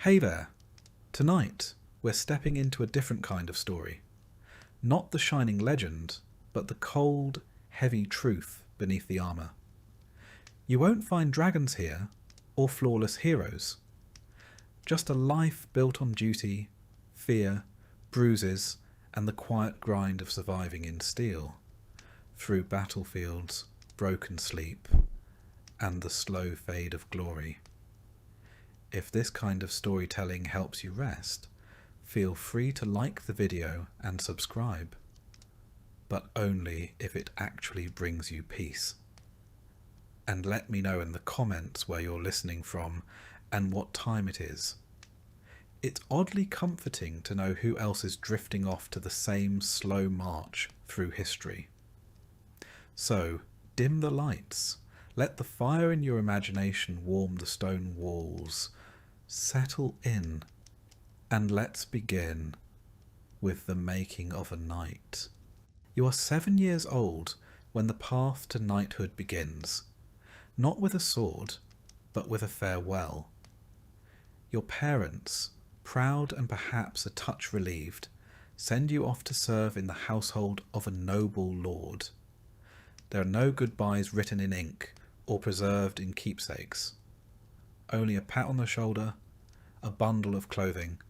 Hey there! Tonight, we're stepping into a different kind of story. Not the shining legend, but the cold, heavy truth beneath the armour. You won't find dragons here, or flawless heroes. Just a life built on duty, fear, bruises, and the quiet grind of surviving in steel, through battlefields, broken sleep, and the slow fade of glory. If this kind of storytelling helps you rest, feel free to like the video and subscribe, but only if it actually brings you peace. And let me know in the comments where you're listening from and what time it is. It's oddly comforting to know who else is drifting off to the same slow march through history. So, dim the lights. Let the fire in your imagination warm the stone walls. Settle in, and let's begin with the making of a knight. You are 7 years old when the path to knighthood begins, not with a sword, but with a farewell. Your parents, proud and perhaps a touch relieved, send you off to serve in the household of a noble lord. There are no goodbyes written in ink or preserved in keepsakes. Only a pat on the shoulder, a bundle of clothing,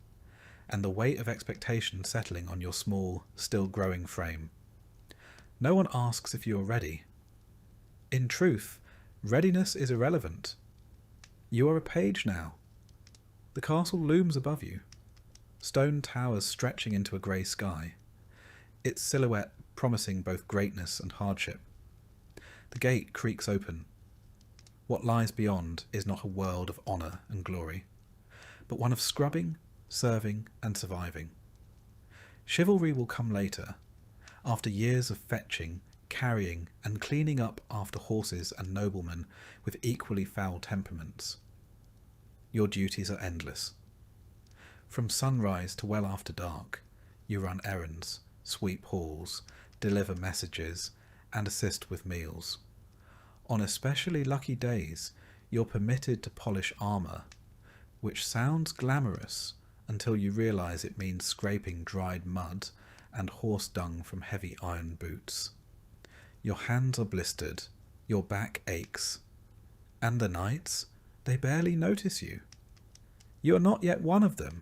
and the weight of expectation settling on your small, still growing frame. No one asks if you are ready. In truth, readiness is irrelevant. You are a page now. The castle looms above you, stone towers stretching into a grey sky, its silhouette promising both greatness and hardship. The gate creaks open. What lies beyond is not a world of honour and glory, but one of scrubbing, serving, and surviving. Chivalry will come later, after years of fetching, carrying, and cleaning up after horses and noblemen with equally foul temperaments. Your duties are endless. From sunrise to well after dark, you run errands, sweep halls, deliver messages, and assist with meals. On especially lucky days, you're permitted to polish armour, which sounds glamorous until you realise it means scraping dried mud and horse dung from heavy iron boots. Your hands are blistered, your back aches, and the knights, they barely notice you. You are not yet one of them.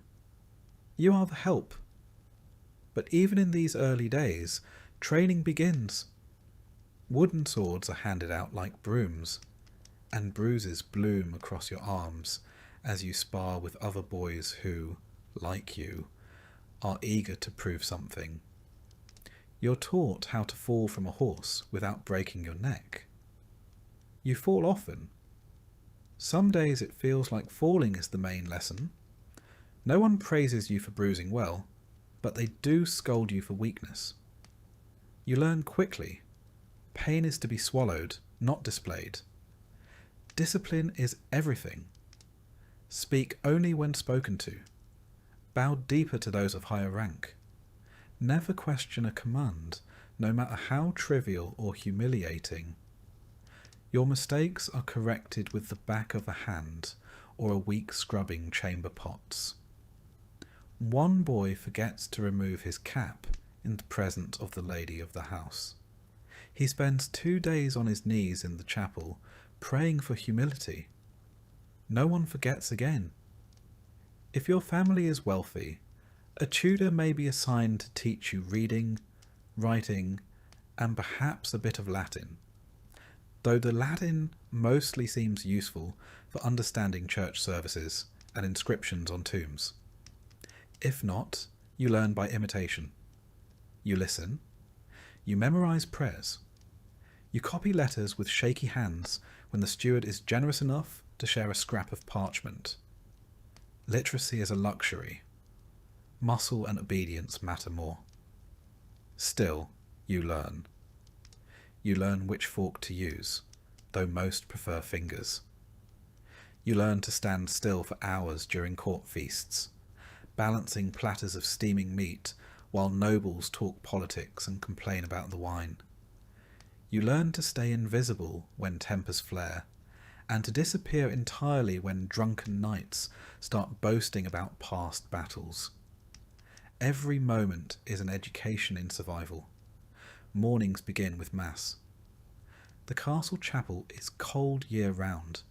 You are the help. But even in these early days, training begins. Wooden swords are handed out like brooms, and bruises bloom across your arms as you spar with other boys who, like you, are eager to prove something. You're taught how to fall from a horse without breaking your neck. You fall often. Some days it feels like falling is the main lesson. No one praises you for bruising well, but they do scold you for weakness. You learn quickly. Pain is to be swallowed, not displayed. Discipline is everything. Speak only when spoken to. Bow deeper to those of higher rank. Never question a command, no matter how trivial or humiliating. Your mistakes are corrected with the back of a hand or a weak scrubbing chamber pots. One boy forgets to remove his cap in the presence of the lady of the house. He spends 2 days on his knees in the chapel, praying for humility. No one forgets again. If your family is wealthy, a tutor may be assigned to teach you reading, writing, and perhaps a bit of Latin, though the Latin mostly seems useful for understanding church services and inscriptions on tombs. If not, you learn by imitation. You listen. You memorize prayers. You copy letters with shaky hands when the steward is generous enough to share a scrap of parchment. Literacy is a luxury. Muscle and obedience matter more. Still, you learn. You learn which fork to use, though most prefer fingers. You learn to stand still for hours during court feasts, balancing platters of steaming meat while nobles talk politics and complain about the wine. You learn to stay invisible when tempers flare, and to disappear entirely when drunken knights start boasting about past battles. Every moment is an education in survival. Mornings begin with mass. The castle chapel is cold year-round,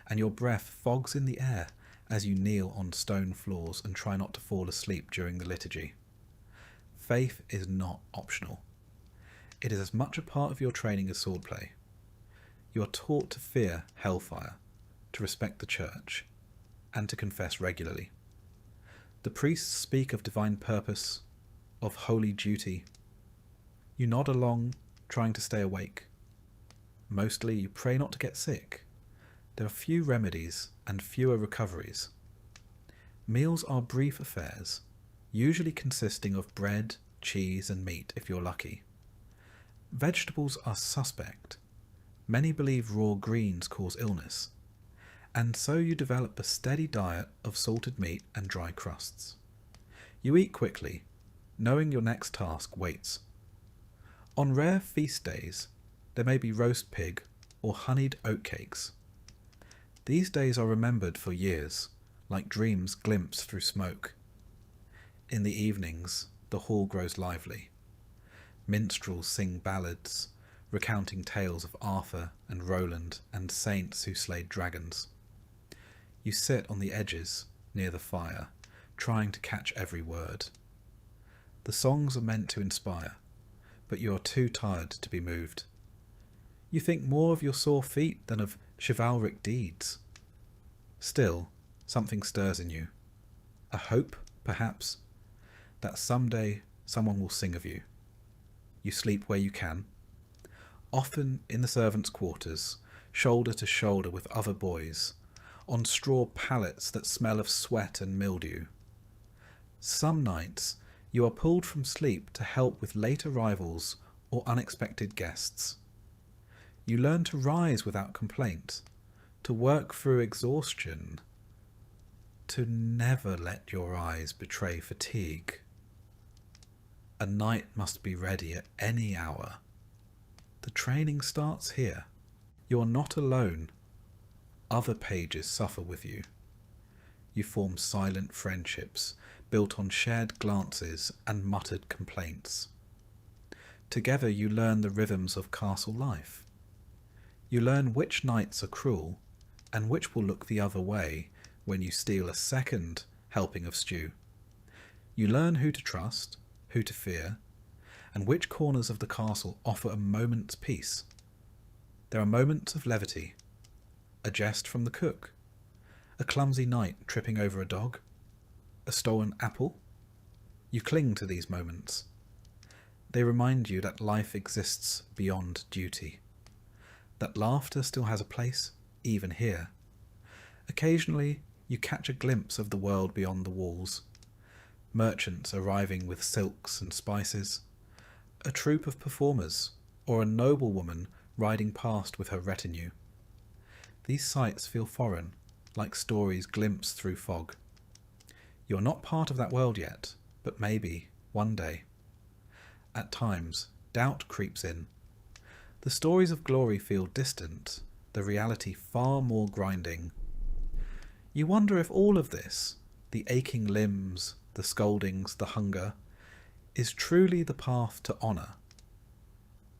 and your breath fogs in the air as you kneel on stone floors and try not to fall asleep during the liturgy. Faith is not optional. It is as much a part of your training as swordplay. You are taught to fear hellfire, to respect the church, and to confess regularly. The priests speak of divine purpose, of holy duty. You nod along, trying to stay awake. Mostly you pray not to get sick. There are few remedies and fewer recoveries. Meals are brief affairs, usually consisting of bread, cheese and meat if you're lucky. Vegetables are suspect. Many believe raw greens cause illness, and so you develop a steady diet of salted meat and dry crusts. You eat quickly, knowing your next task waits. On rare feast days, there may be roast pig or honeyed oatcakes. These days are remembered for years, like dreams glimpsed through smoke. In the evenings, the hall grows lively. Minstrels sing ballads, recounting tales of Arthur and Roland and saints who slayed dragons. You sit on the edges, near the fire, trying to catch every word. The songs are meant to inspire, but you are too tired to be moved. You think more of your sore feet than of chivalric deeds. Still, something stirs in you. A hope, perhaps, that someday someone will sing of you. You sleep where you can, often in the servants' quarters, shoulder to shoulder with other boys, on straw pallets that smell of sweat and mildew. Some nights you are pulled from sleep to help with late arrivals or unexpected guests. You learn to rise without complaint, to work through exhaustion, to never let your eyes betray fatigue. A knight must be ready at any hour. The training starts here. You are not alone. Other pages suffer with you. You form silent friendships, built on shared glances and muttered complaints. Together you learn the rhythms of castle life. You learn which knights are cruel, and which will look the other way when you steal a second helping of stew. You learn who to trust, who to fear, and which corners of the castle offer a moment's peace. There are moments of levity, a jest from the cook, a clumsy knight tripping over a dog, a stolen apple. You cling to these moments. They remind you that life exists beyond duty, that laughter still has a place, even here. Occasionally, you catch a glimpse of the world beyond the walls. Merchants arriving with silks and spices, a troupe of performers, or a noblewoman riding past with her retinue. These sights feel foreign, like stories glimpsed through fog. You're not part of that world yet, but maybe, one day. At times, doubt creeps in. The stories of glory feel distant, the reality far more grinding. You wonder if all of this, the aching limbs, the scoldings, the hunger, is truly the path to honour.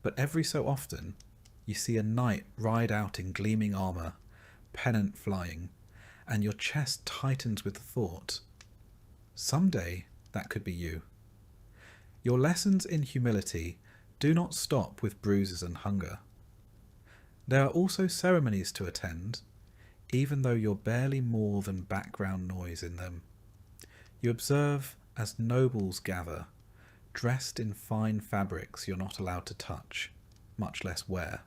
But every so often, you see a knight ride out in gleaming armour, pennant flying, and your chest tightens with the thought, someday that could be you. Your lessons in humility do not stop with bruises and hunger. There are also ceremonies to attend, even though you're barely more than background noise in them. You observe as nobles gather, dressed in fine fabrics you're not allowed to touch, much less wear.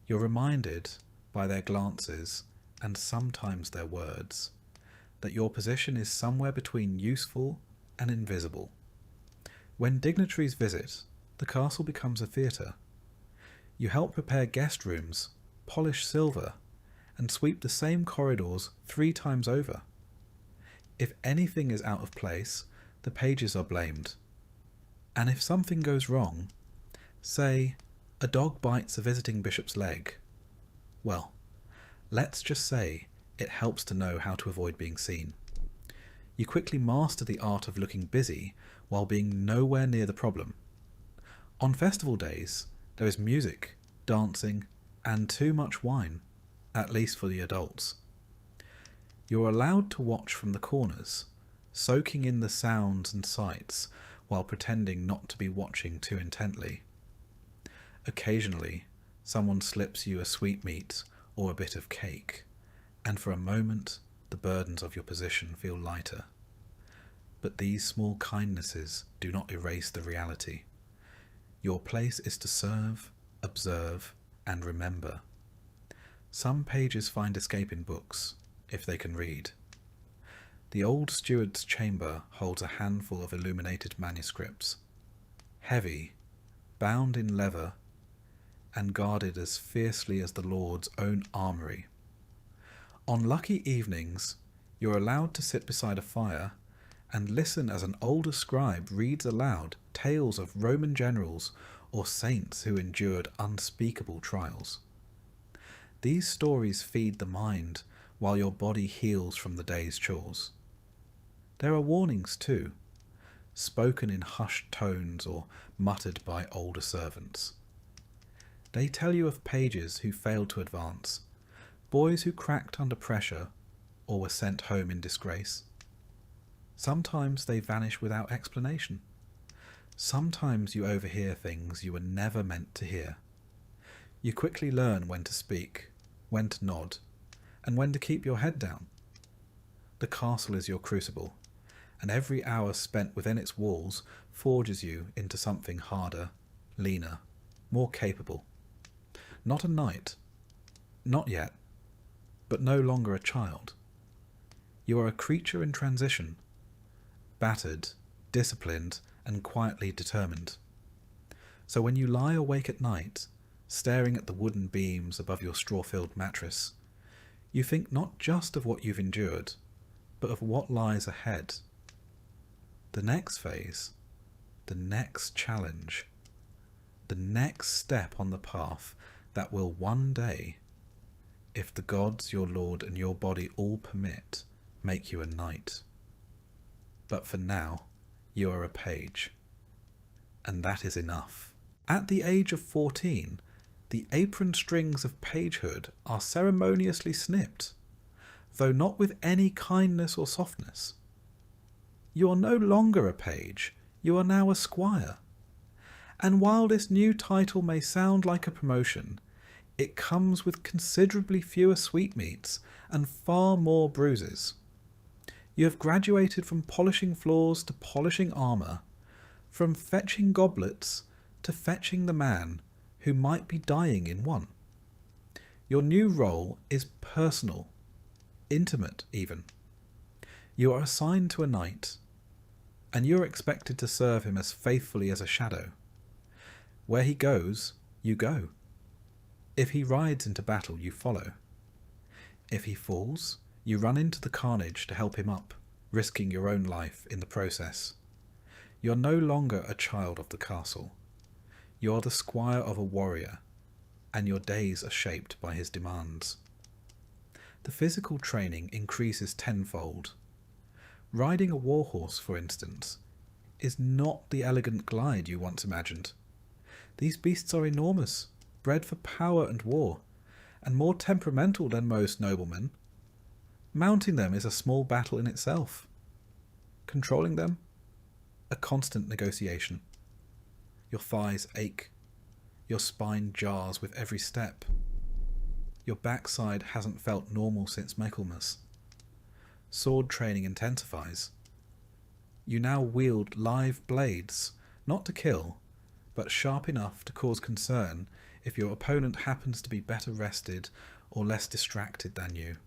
You're reminded, by their glances, and sometimes their words, that your position is somewhere between useful and invisible. When dignitaries visit, the castle becomes a theatre. You help prepare guest rooms, polish silver, and sweep the same corridors 3 times over. If anything is out of place, the pages are blamed. And if something goes wrong, say, a dog bites a visiting bishop's leg, well, Let's just say it helps to know how to avoid being seen. You quickly master the art of looking busy while being nowhere near the problem. On festival days, there is music, dancing, and too much wine, at least for the adults. You're allowed to watch from the corners, soaking in the sounds and sights while pretending not to be watching too intently. Occasionally, someone slips you a sweetmeat or a bit of cake, and for a moment the burdens of your position feel lighter. But these small kindnesses do not erase the reality. Your place is to serve, observe, and remember. Some pages find escape in books, if they can read. The old steward's chamber holds a handful of illuminated manuscripts, heavy, bound in leather, and guarded as fiercely as the Lord's own armoury. On lucky evenings, you're allowed to sit beside a fire and listen as an older scribe reads aloud tales of Roman generals or saints who endured unspeakable trials. These stories feed the mind while your body heals from the day's chores. There are warnings too, spoken in hushed tones or muttered by older servants. They tell you of pages who failed to advance, boys who cracked under pressure or were sent home in disgrace. Sometimes they vanish without explanation. Sometimes you overhear things you were never meant to hear. You quickly learn when to speak, when to nod, and when to keep your head down. The castle is your crucible, and every hour spent within its walls forges you into something harder, leaner, more capable. Not a knight, not yet, but no longer a child. You are a creature in transition, battered, disciplined, and quietly determined. So when you lie awake at night, staring at the wooden beams above your straw-filled mattress, you think not just of what you've endured, but of what lies ahead. The next phase, the next challenge, the next step on the path that will one day, if the gods, your lord, and your body all permit, make you a knight. But for now, you are a page, and that is enough. At the age of 14, the apron strings of pagehood are ceremoniously snipped, though not with any kindness or softness. You are no longer a page, you are now a squire. And while this new title may sound like a promotion, it comes with considerably fewer sweetmeats and far more bruises. You have graduated from polishing floors to polishing armour, from fetching goblets to fetching the man who might be dying in one. Your new role is personal, intimate even. You are assigned to a knight, and you are expected to serve him as faithfully as a shadow. Where he goes, you go. If he rides into battle, you follow. If he falls, you run into the carnage to help him up, risking your own life in the process. You're no longer a child of the castle. You're the squire of a warrior, and your days are shaped by his demands. The physical training increases tenfold. Riding a warhorse, for instance, is not the elegant glide you once imagined. These beasts are enormous, bred for power and war, and more temperamental than most noblemen. Mounting them is a small battle in itself. Controlling them, a constant negotiation. Your thighs ache. Your spine jars with every step. Your backside hasn't felt normal since Michaelmas. Sword training intensifies. You now wield live blades, not to kill, but sharp enough to cause concern if your opponent happens to be better rested or less distracted than you.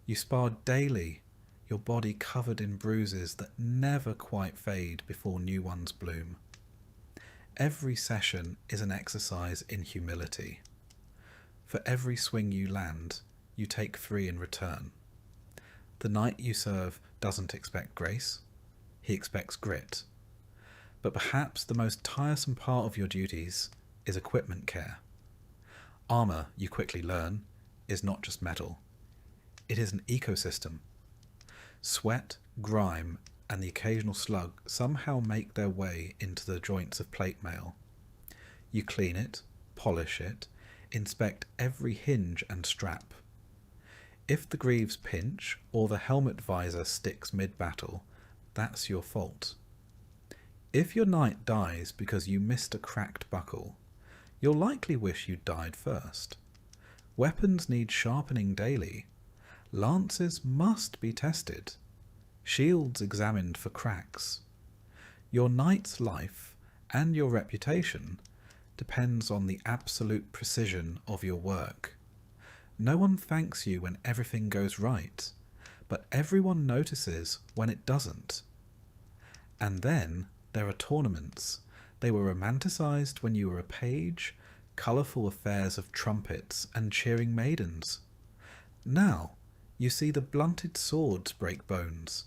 You spar daily, your body covered in bruises that never quite fade before new ones bloom. Every session is an exercise in humility. For every swing you land, you take 3 in return. The knight you serve doesn't expect grace, he expects grit. But perhaps the most tiresome part of your duties is equipment care. Armour, you quickly learn, is not just metal. It is an ecosystem. Sweat, grime, and the occasional slug somehow make their way into the joints of plate mail. You clean it, polish it, inspect every hinge and strap. If the greaves pinch or the helmet visor sticks mid-battle, that's your fault. If your knight dies because you missed a cracked buckle, you'll likely wish you'd died first. Weapons need sharpening daily. Lances must be tested. Shields examined for cracks. Your knight's life and your reputation depends on the absolute precision of your work. No one thanks you when everything goes right, but everyone notices when it doesn't. And then there are tournaments. They were romanticized when you were a page, colourful affairs of trumpets and cheering maidens. Now you see the blunted swords break bones.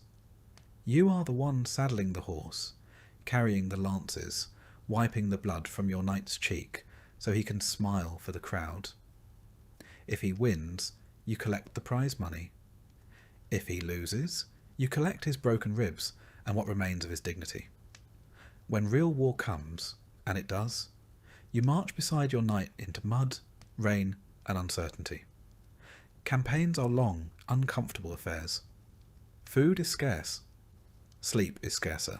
You are the one saddling the horse, carrying the lances, wiping the blood from your knight's cheek so he can smile for the crowd. If he wins, you collect the prize money. If he loses, you collect his broken ribs and what remains of his dignity. When real war comes, and it does, you march beside your knight into mud, rain, and uncertainty. Campaigns are long, uncomfortable affairs. Food is scarce. Sleep is scarcer.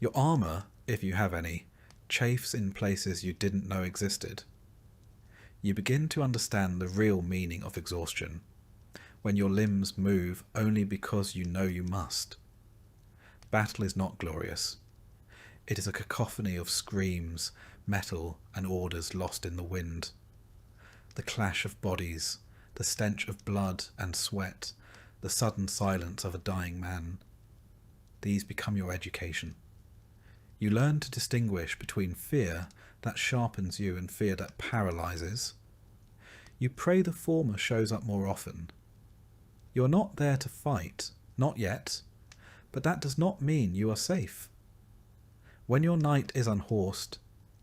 Your armour, if you have any, chafes in places you didn't know existed. You begin to understand the real meaning of exhaustion, when your limbs move only because you know you must. Battle is not glorious. It is a cacophony of screams, metal, and orders lost in the wind. The clash of bodies, the stench of blood and sweat, the sudden silence of a dying man. These become your education. You learn to distinguish between fear that sharpens you and fear that paralyzes. You pray the former shows up more often. You are not there to fight, not yet, but that does not mean you are safe. When your knight is unhorsed,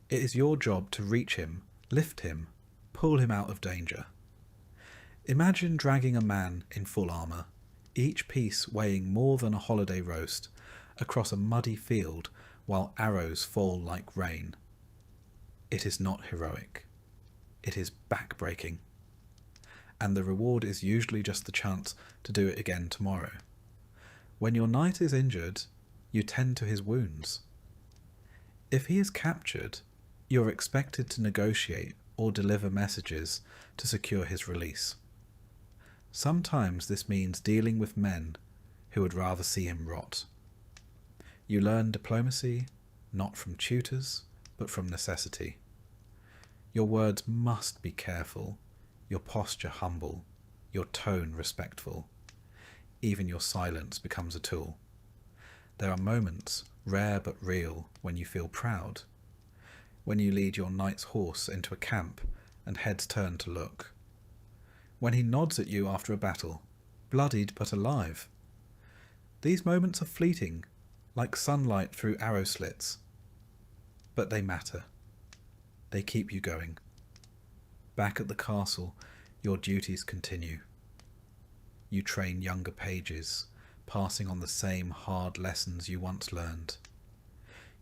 it is your job to reach him, lift him, pull him out of danger. Imagine dragging a man in full armour, each piece weighing more than a holiday roast, across a muddy field while arrows fall like rain. It is not heroic. It is back-breaking. And the reward is usually just the chance to do it again tomorrow. When your knight is injured, you tend to his wounds. If he is captured, you are expected to negotiate or deliver messages to secure his release. Sometimes this means dealing with men who would rather see him rot. You learn diplomacy, not from tutors, but from necessity. Your words must be careful, your posture humble, your tone respectful. Even your silence becomes a tool. There are moments, rare but real, when you feel proud. When you lead your knight's horse into a camp and heads turn to look. When he nods at you after a battle, bloodied but alive. These moments are fleeting, like sunlight through arrow slits. But they matter. They keep you going. Back at the castle, your duties continue. You train younger pages, passing on the same hard lessons you once learned.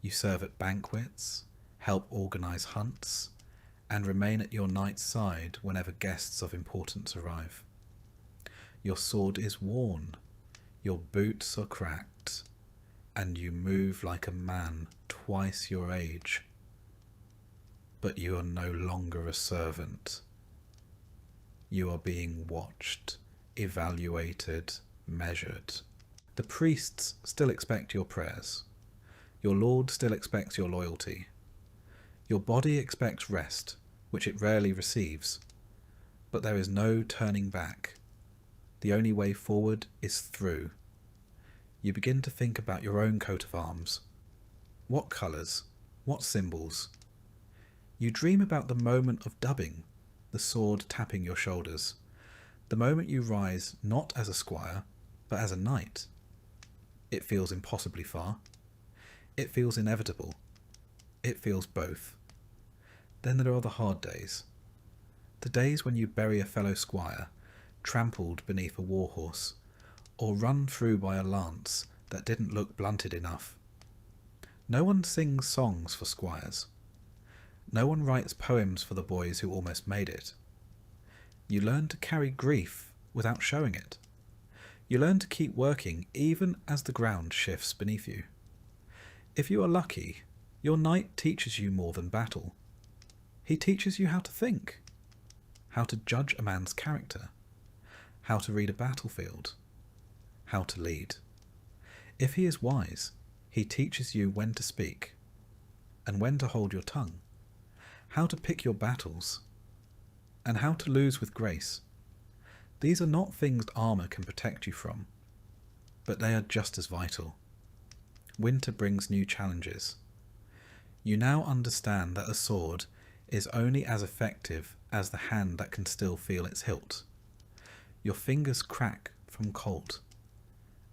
You serve at banquets, help organise hunts, and remain at your knight's side whenever guests of importance arrive. Your sword is worn, your boots are cracked, and you move like a man twice your age. But you are no longer a servant. You are being watched, evaluated, measured. The priests still expect your prayers. Your lord still expects your loyalty. Your body expects rest, which it rarely receives. But there is no turning back. The only way forward is through. You begin to think about your own coat of arms. What colours? What symbols? You dream about the moment of dubbing, the sword tapping your shoulders, the moment you rise not as a squire, but as a knight. It feels impossibly far. It feels inevitable. It feels both. Then there are the hard days. The days when you bury a fellow squire, trampled beneath a warhorse, or run through by a lance that didn't look blunted enough. No one sings songs for squires. No one writes poems for the boys who almost made it. You learn to carry grief without showing it. You learn to keep working even as the ground shifts beneath you. If you are lucky, your knight teaches you more than battle. He teaches you how to think, how to judge a man's character, how to read a battlefield, how to lead. If he is wise, he teaches you when to speak and when to hold your tongue, how to pick your battles, and how to lose with grace. These are not things armour can protect you from, but they are just as vital. Winter brings new challenges. You now understand that a sword is only as effective as the hand that can still feel its hilt. Your fingers crack from cold,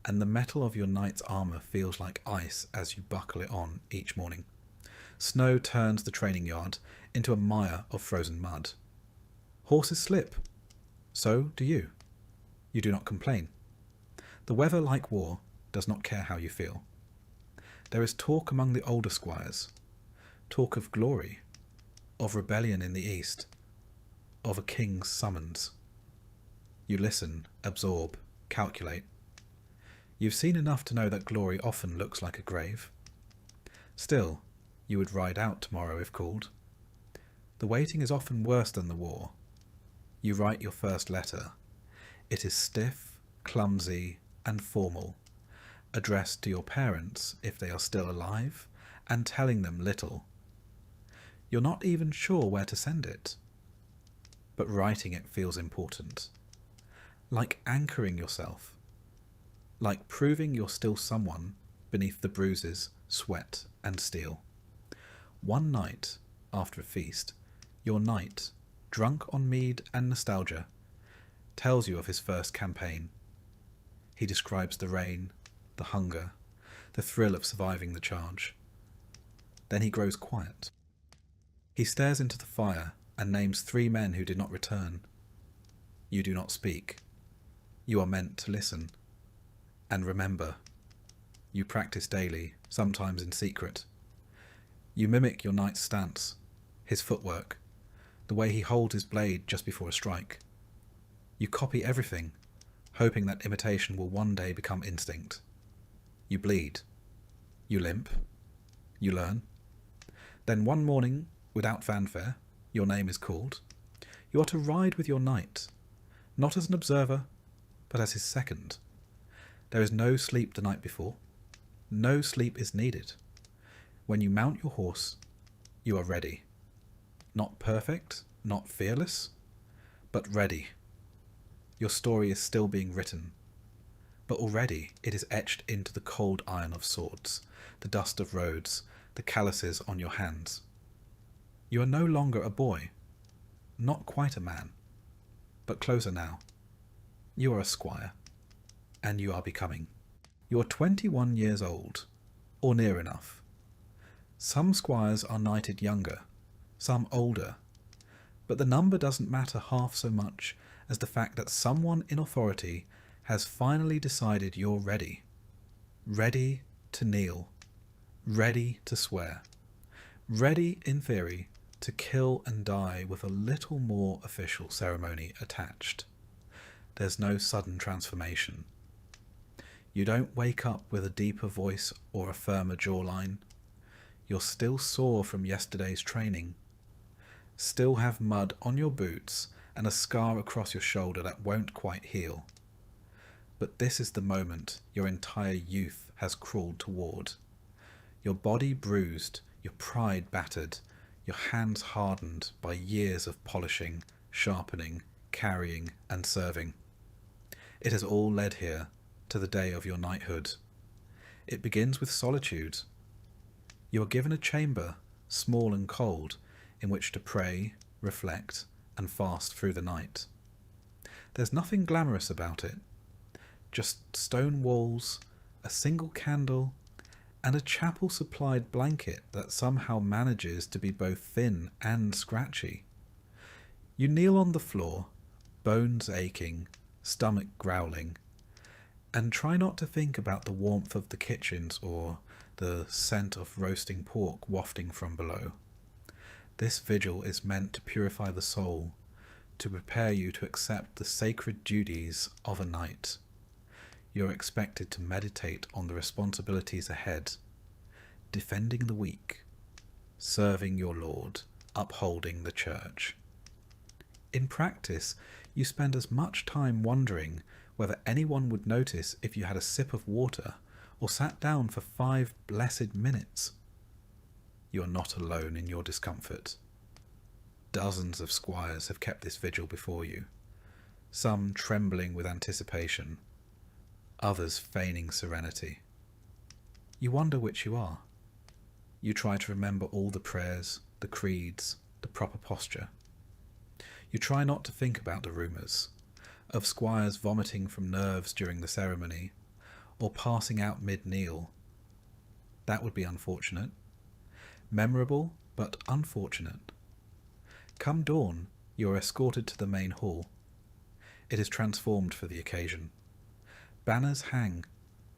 and the metal of your knight's armour feels like ice as you buckle it on each morning. Snow turns the training yard into a mire of frozen mud. Horses slip. So do you. You do not complain. The weather, like war, does not care how you feel. There is talk among the older squires, talk of glory, of rebellion in the east, of a king's summons. You listen, absorb, calculate. You've seen enough to know that glory often looks like a grave. Still, you would ride out tomorrow if called. The waiting is often worse than the war. You write your first letter. It is stiff, clumsy, and formal, addressed to your parents if they are still alive, and telling them little. You're not even sure where to send it, but writing it feels important. Like anchoring yourself. Like proving you're still someone beneath the bruises, sweat, and steel. One night, after a feast, your knight, drunk on mead and nostalgia, tells you of his first campaign. He describes the rain, the hunger, the thrill of surviving the charge. Then he grows quiet. He stares into the fire and names 3 men who did not return. You do not speak. You are meant to listen. And remember, you practice daily, sometimes in secret. You mimic your knight's stance, his footwork, the way he holds his blade just before a strike. You copy everything, hoping that imitation will one day become instinct. You bleed. You limp. You learn. Then one morning, without fanfare, your name is called. You are to ride with your knight, not as an observer, but as his second. There is no sleep the night before. No sleep is needed. When you mount your horse, you are ready. Not perfect, not fearless, but ready. Your story is still being written, but already it is etched into the cold iron of swords, the dust of roads, the calluses on your hands. You are no longer a boy, not quite a man, but closer now. You are a squire, and you are becoming. You are 21 years old, or near enough. Some squires are knighted younger, some older, but the number doesn't matter half so much as the fact that someone in authority has finally decided you're ready. Ready to kneel. Ready to swear. Ready, in theory, to kill and die with a little more official ceremony attached. There's no sudden transformation. You don't wake up with a deeper voice or a firmer jawline. You're still sore from yesterday's training. Still have mud on your boots and a scar across your shoulder that won't quite heal. But this is the moment your entire youth has crawled toward. Your body bruised, your pride battered, your hands hardened by years of polishing, sharpening, carrying, and serving. It has all led here, to the day of your knighthood. It begins with solitude. You are given a chamber, small and cold, in which to pray, reflect, and fast through the night. There's nothing glamorous about it. Just stone walls, a single candle, and a chapel-supplied blanket that somehow manages to be both thin and scratchy. You kneel on the floor, bones aching, stomach growling, and try not to think about the warmth of the kitchens or the scent of roasting pork wafting from below. This vigil is meant to purify the soul, to prepare you to accept the sacred duties of a knight. You're expected to meditate on the responsibilities ahead, defending the weak, serving your lord, upholding the church. In practice, you spend as much time wondering whether anyone would notice if you had a sip of water or sat down for 5 blessed minutes. You are not alone in your discomfort. Dozens of squires have kept this vigil before you, some trembling with anticipation, others feigning serenity. You wonder which you are. You try to remember all the prayers, the creeds, the proper posture. You try not to think about the rumours of squires vomiting from nerves during the ceremony, or passing out mid-kneel. That would be unfortunate. Memorable, but unfortunate. Come dawn, you are escorted to the main hall. It is transformed for the occasion. Banners hang,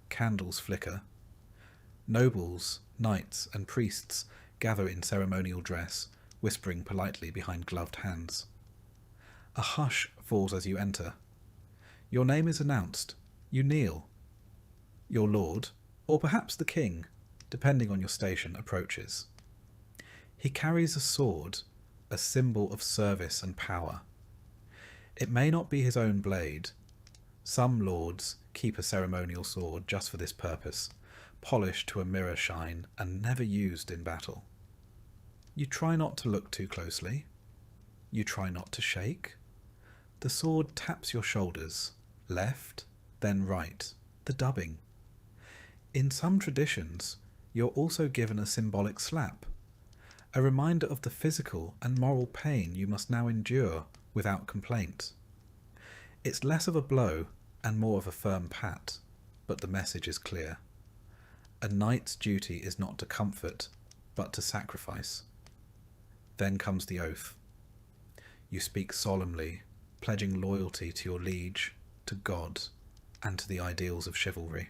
candles flicker. Nobles, knights, and priests gather in ceremonial dress, whispering politely behind gloved hands. A hush falls as you enter. Your name is announced. You kneel. Your lord, or perhaps the king, depending on your station, approaches. He carries a sword, a symbol of service and power. It may not be his own blade. Some lords keep a ceremonial sword just for this purpose, polished to a mirror shine and never used in battle. You try not to look too closely. You try not to shake. The sword taps your shoulders, left, then right, the dubbing. In some traditions, you're also given a symbolic slap, a reminder of the physical and moral pain you must now endure without complaint. It's less of a blow and more of a firm pat, but the message is clear. A knight's duty is not to comfort, but to sacrifice. Then comes the oath. You speak solemnly, pledging loyalty to your liege, to God, and to the ideals of chivalry.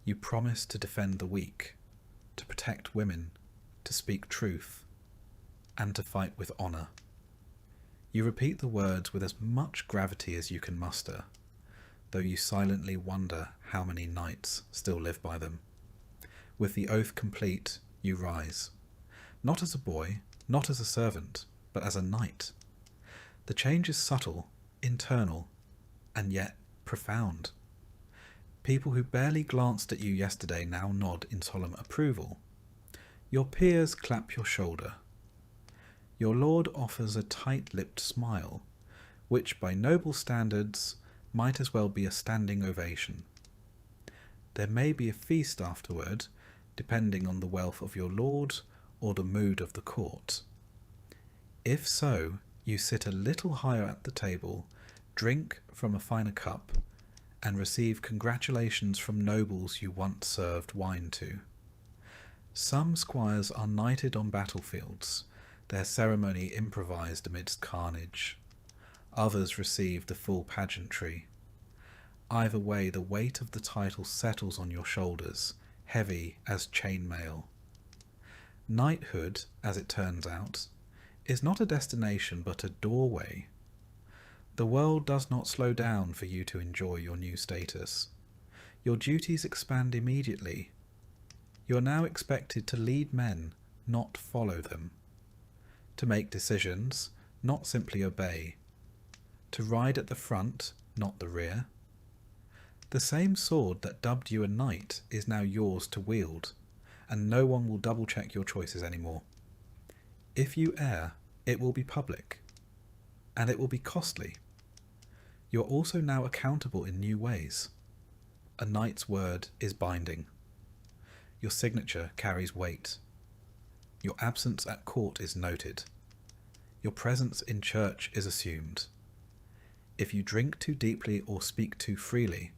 You promise to defend the weak, to protect women, to speak truth, and to fight with honour. You repeat the words with as much gravity as you can muster, though you silently wonder how many knights still live by them. With the oath complete, you rise, not as a boy, not as a servant, but as a knight. The change is subtle, internal, and yet profound. People who barely glanced at you yesterday now nod in solemn approval. Your peers clap your shoulder. Your lord offers a tight-lipped smile, which by noble standards might as well be a standing ovation. There may be a feast afterward, depending on the wealth of your lord or the mood of the court. If so, you sit a little higher at the table, drink from a finer cup, and receive congratulations from nobles you once served wine to. Some squires are knighted on battlefields, their ceremony improvised amidst carnage. Others receive the full pageantry. Either way, the weight of the title settles on your shoulders, heavy as chainmail. Knighthood, as it turns out, is not a destination but a doorway. The world does not slow down for you to enjoy your new status. Your duties expand immediately. You are now expected to lead men, not follow them. To make decisions, not simply obey. To ride at the front, not the rear. The same sword that dubbed you a knight is now yours to wield, and no one will double-check your choices anymore. If you err, it will be public, and it will be costly. You're also now accountable in new ways. A knight's word is binding. Your signature carries weight. Your absence at court is noted. Your presence in church is assumed. If you drink too deeply or speak too freely,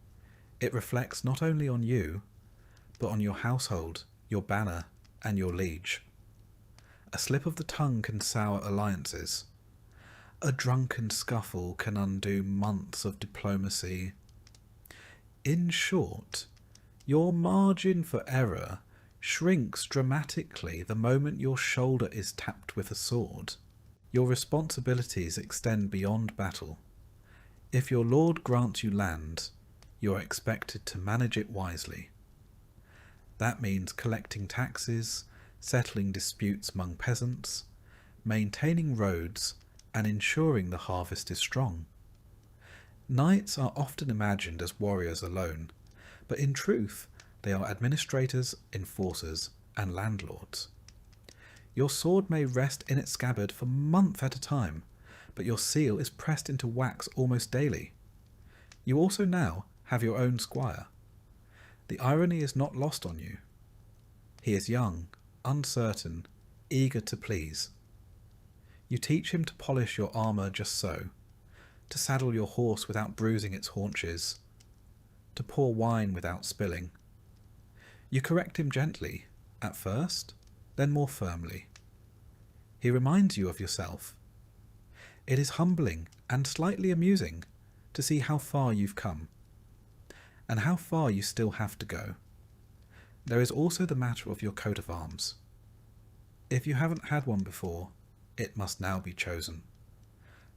it reflects not only on you, but on your household, your banner, and your liege. A slip of the tongue can sour alliances. A drunken scuffle can undo months of diplomacy. In short, your margin for error shrinks dramatically the moment your shoulder is tapped with a sword. Your responsibilities extend beyond battle. If your lord grants you land, you are expected to manage it wisely. That means collecting taxes, settling disputes among peasants, maintaining roads, and ensuring the harvest is strong. Knights are often imagined as warriors alone, but in truth they are administrators, enforcers, and landlords. Your sword may rest in its scabbard for months at a time, but your seal is pressed into wax almost daily. You also now have your own squire. The irony is not lost on you. He is young, uncertain, eager to please. You teach him to polish your armour just so, to saddle your horse without bruising its haunches, to pour wine without spilling. You correct him gently, at first, then more firmly. He reminds you of yourself. It is humbling and slightly amusing to see how far you've come, and how far you still have to go. There is also the matter of your coat of arms. If you haven't had one before, it must now be chosen.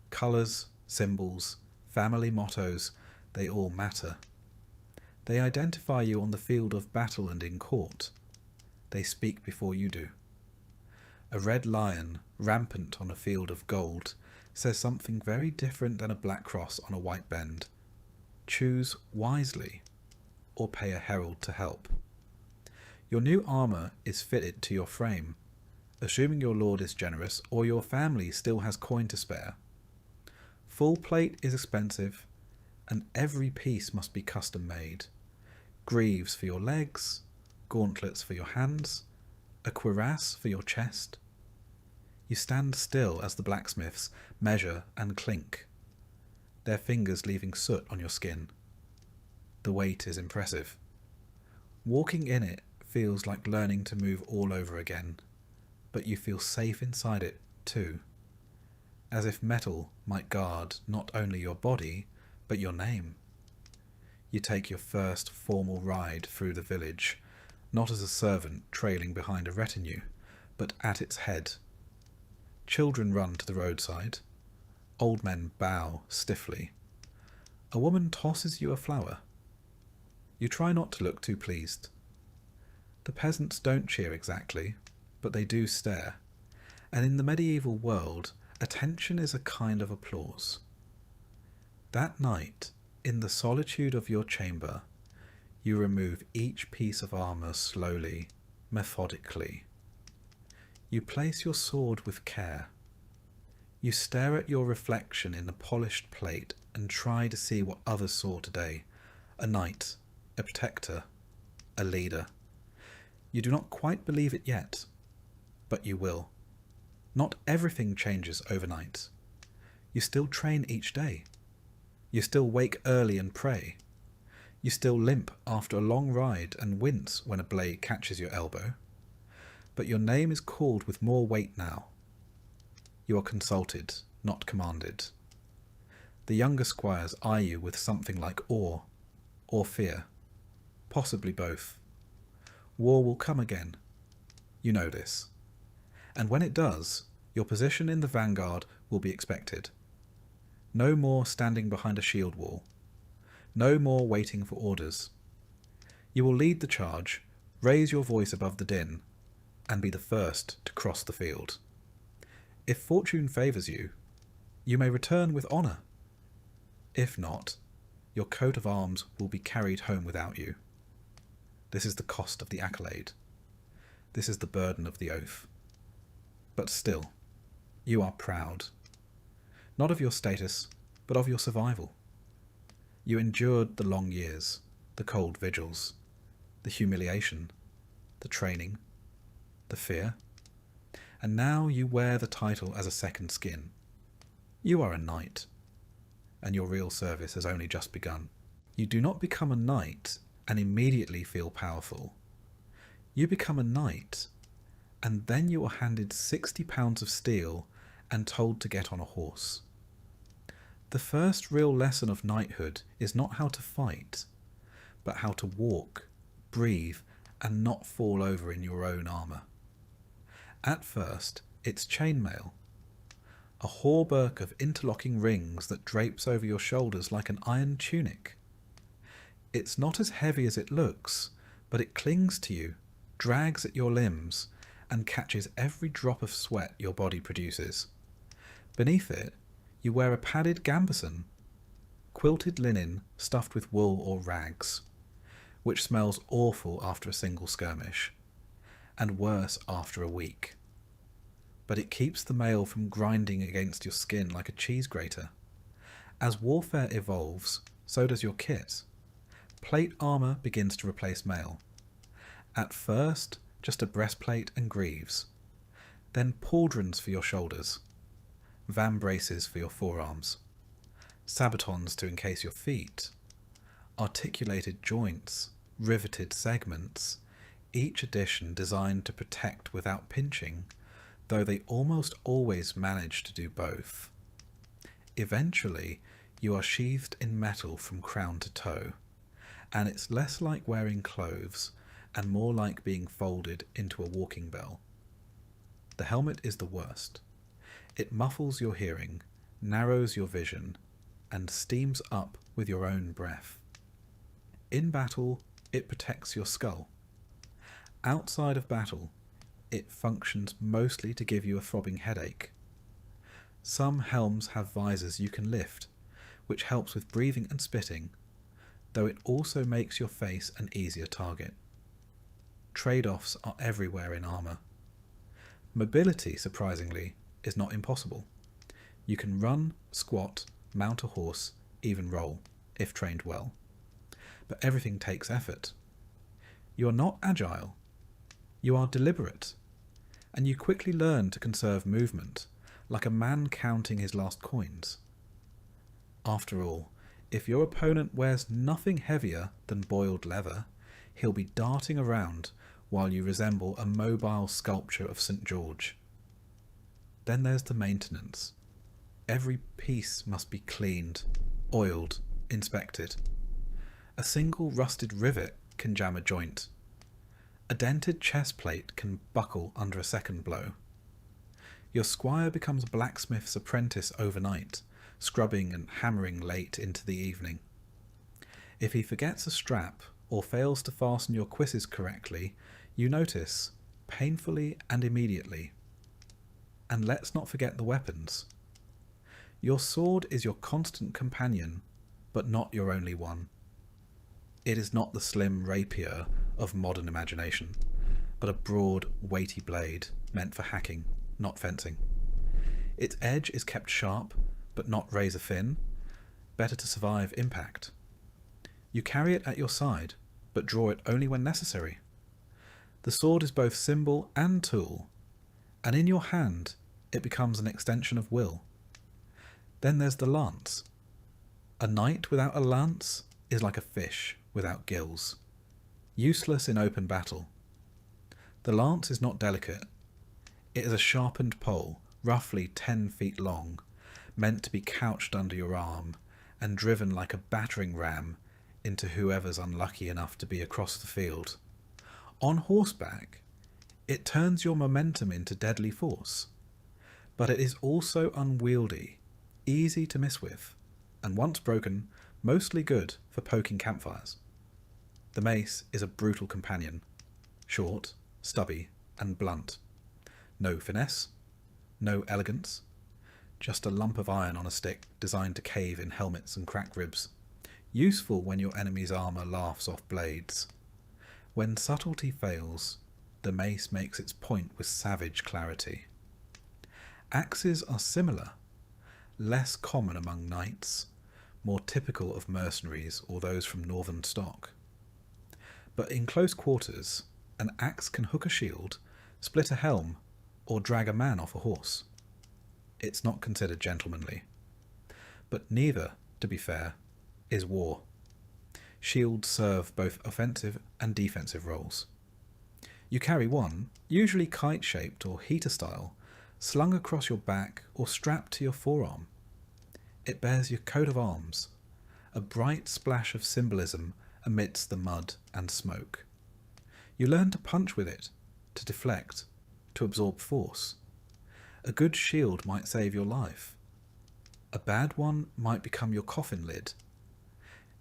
Colours, symbols, family mottos, they all matter. They identify you on the field of battle and in court. They speak before you do. A red lion, rampant on a field of gold, says something very different than a black cross on a white bend. Choose wisely, or pay a herald to help. Your new armour is fitted to your frame, assuming your lord is generous or your family still has coin to spare. Full plate is expensive, and every piece must be custom made. Greaves for your legs, gauntlets for your hands, a cuirass for your chest. You stand still as the blacksmiths measure and clink, their fingers leaving soot on your skin. The weight is impressive. Walking in it feels like learning to move all over again, but you feel safe inside it too, as if metal might guard not only your body, but your name. You take your first formal ride through the village, not as a servant trailing behind a retinue, but at its head. Children run to the roadside. Old men bow stiffly. A woman tosses you a flower. You try not to look too pleased. The peasants don't cheer exactly, but they do stare, and in the medieval world, attention is a kind of applause. That night, in the solitude of your chamber, you remove each piece of armour slowly, methodically. You place your sword with care. You stare at your reflection in the polished plate and try to see what others saw today. A knight, a protector, a leader. You do not quite believe it yet, but you will. Not everything changes overnight. You still train each day. You still wake early and pray. You still limp after a long ride and wince when a blade catches your elbow. But your name is called with more weight now. You are consulted, not commanded. The younger squires eye you with something like awe or fear, possibly both. War will come again. You know this. And when it does, your position in the vanguard will be expected. No more standing behind a shield wall. No more waiting for orders. You will lead the charge, raise your voice above the din, and be the first to cross the field. If fortune favours you, you may return with honour. If not, your coat of arms will be carried home without you. This is the cost of the accolade. This is the burden of the oath. But still, you are proud. Not of your status, but of your survival. You endured the long years, the cold vigils, the humiliation, the training, the fear, and now you wear the title as a second skin. You are a knight, and your real service has only just begun. You do not become a knight and immediately feel powerful. You become a knight, and then you are handed 60 pounds of steel and told to get on a horse. The first real lesson of knighthood is not how to fight, but how to walk, breathe, and not fall over in your own armour. At first, it's chainmail, a hauberk of interlocking rings that drapes over your shoulders like an iron tunic. It's not as heavy as it looks, but it clings to you, drags at your limbs, and catches every drop of sweat your body produces. Beneath it, you wear a padded gambeson, quilted linen stuffed with wool or rags, which smells awful after a single skirmish, and worse after a week. But it keeps the mail from grinding against your skin like a cheese grater. As warfare evolves, so does your kit. Plate armour begins to replace mail. At first, just a breastplate and greaves, then pauldrons for your shoulders, vambraces for your forearms, sabatons to encase your feet, articulated joints, riveted segments, each addition designed to protect without pinching, though they almost always manage to do both. Eventually, you are sheathed in metal from crown to toe, and it's less like wearing clothes and more like being folded into a walking bell. The helmet is the worst. It muffles your hearing, narrows your vision, and steams up with your own breath. In battle, it protects your skull. Outside of battle, it functions mostly to give you a throbbing headache. Some helms have visors you can lift, which helps with breathing and spitting, though it also makes your face an easier target. Trade-offs are everywhere in armour. Mobility, surprisingly, is not impossible. You can run, squat, mount a horse, even roll, if trained well. But everything takes effort. You are not agile. You are deliberate, and you quickly learn to conserve movement, like a man counting his last coins. After all, if your opponent wears nothing heavier than boiled leather, he'll be darting around while you resemble a mobile sculpture of St. George. Then there's the maintenance. Every piece must be cleaned, oiled, inspected. A single rusted rivet can jam a joint. A dented chest plate can buckle under a second blow. Your squire becomes a blacksmith's apprentice overnight, scrubbing and hammering late into the evening. If he forgets a strap or fails to fasten your cuisses correctly, you notice, painfully and immediately. And let's not forget the weapons. Your sword is your constant companion, but not your only one. It is not the slim rapier of modern imagination, but a broad, weighty blade meant for hacking, not fencing. Its edge is kept sharp, but not razor thin, better to survive impact. You carry it at your side, but draw it only when necessary. The sword is both symbol and tool, and in your hand it becomes an extension of will. Then there's the lance. A knight without a lance is like a fish without gills, useless in open battle. The lance is not delicate. It is a sharpened pole, roughly 10 feet long, meant to be couched under your arm and driven like a battering ram into whoever's unlucky enough to be across the field. On horseback, it turns your momentum into deadly force, but it is also unwieldy, easy to miss with, and once broken, mostly good for poking campfires. The mace is a brutal companion, short, stubby, and blunt. No finesse, no elegance, just a lump of iron on a stick designed to cave in helmets and crack ribs. Useful when your enemy's armour laughs off blades. When subtlety fails, the mace makes its point with savage clarity. Axes are similar, less common among knights, more typical of mercenaries or those from northern stock. But in close quarters, an axe can hook a shield, split a helm, or drag a man off a horse. It's not considered gentlemanly. But neither, to be fair, is war. Shields serve both offensive and defensive roles. You carry one, usually kite-shaped or heater style, slung across your back or strapped to your forearm. It bears your coat of arms, a bright splash of symbolism amidst the mud and smoke. You learn to punch with it, to deflect, to absorb force. A good shield might save your life. A bad one might become your coffin lid.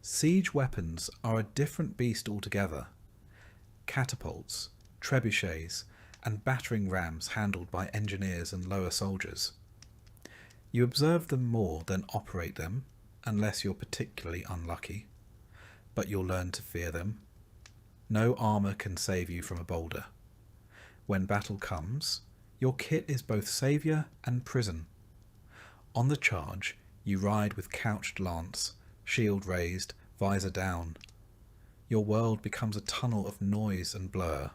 Siege weapons are a different beast altogether. Catapults, trebuchets, and battering rams handled by engineers and lower soldiers. You observe them more than operate them, unless you're particularly unlucky, but you'll learn to fear them. No armour can save you from a boulder. When battle comes, your kit is both saviour and prison. On the charge, you ride with couched lance, shield raised, visor down. Your world becomes a tunnel of noise and blur.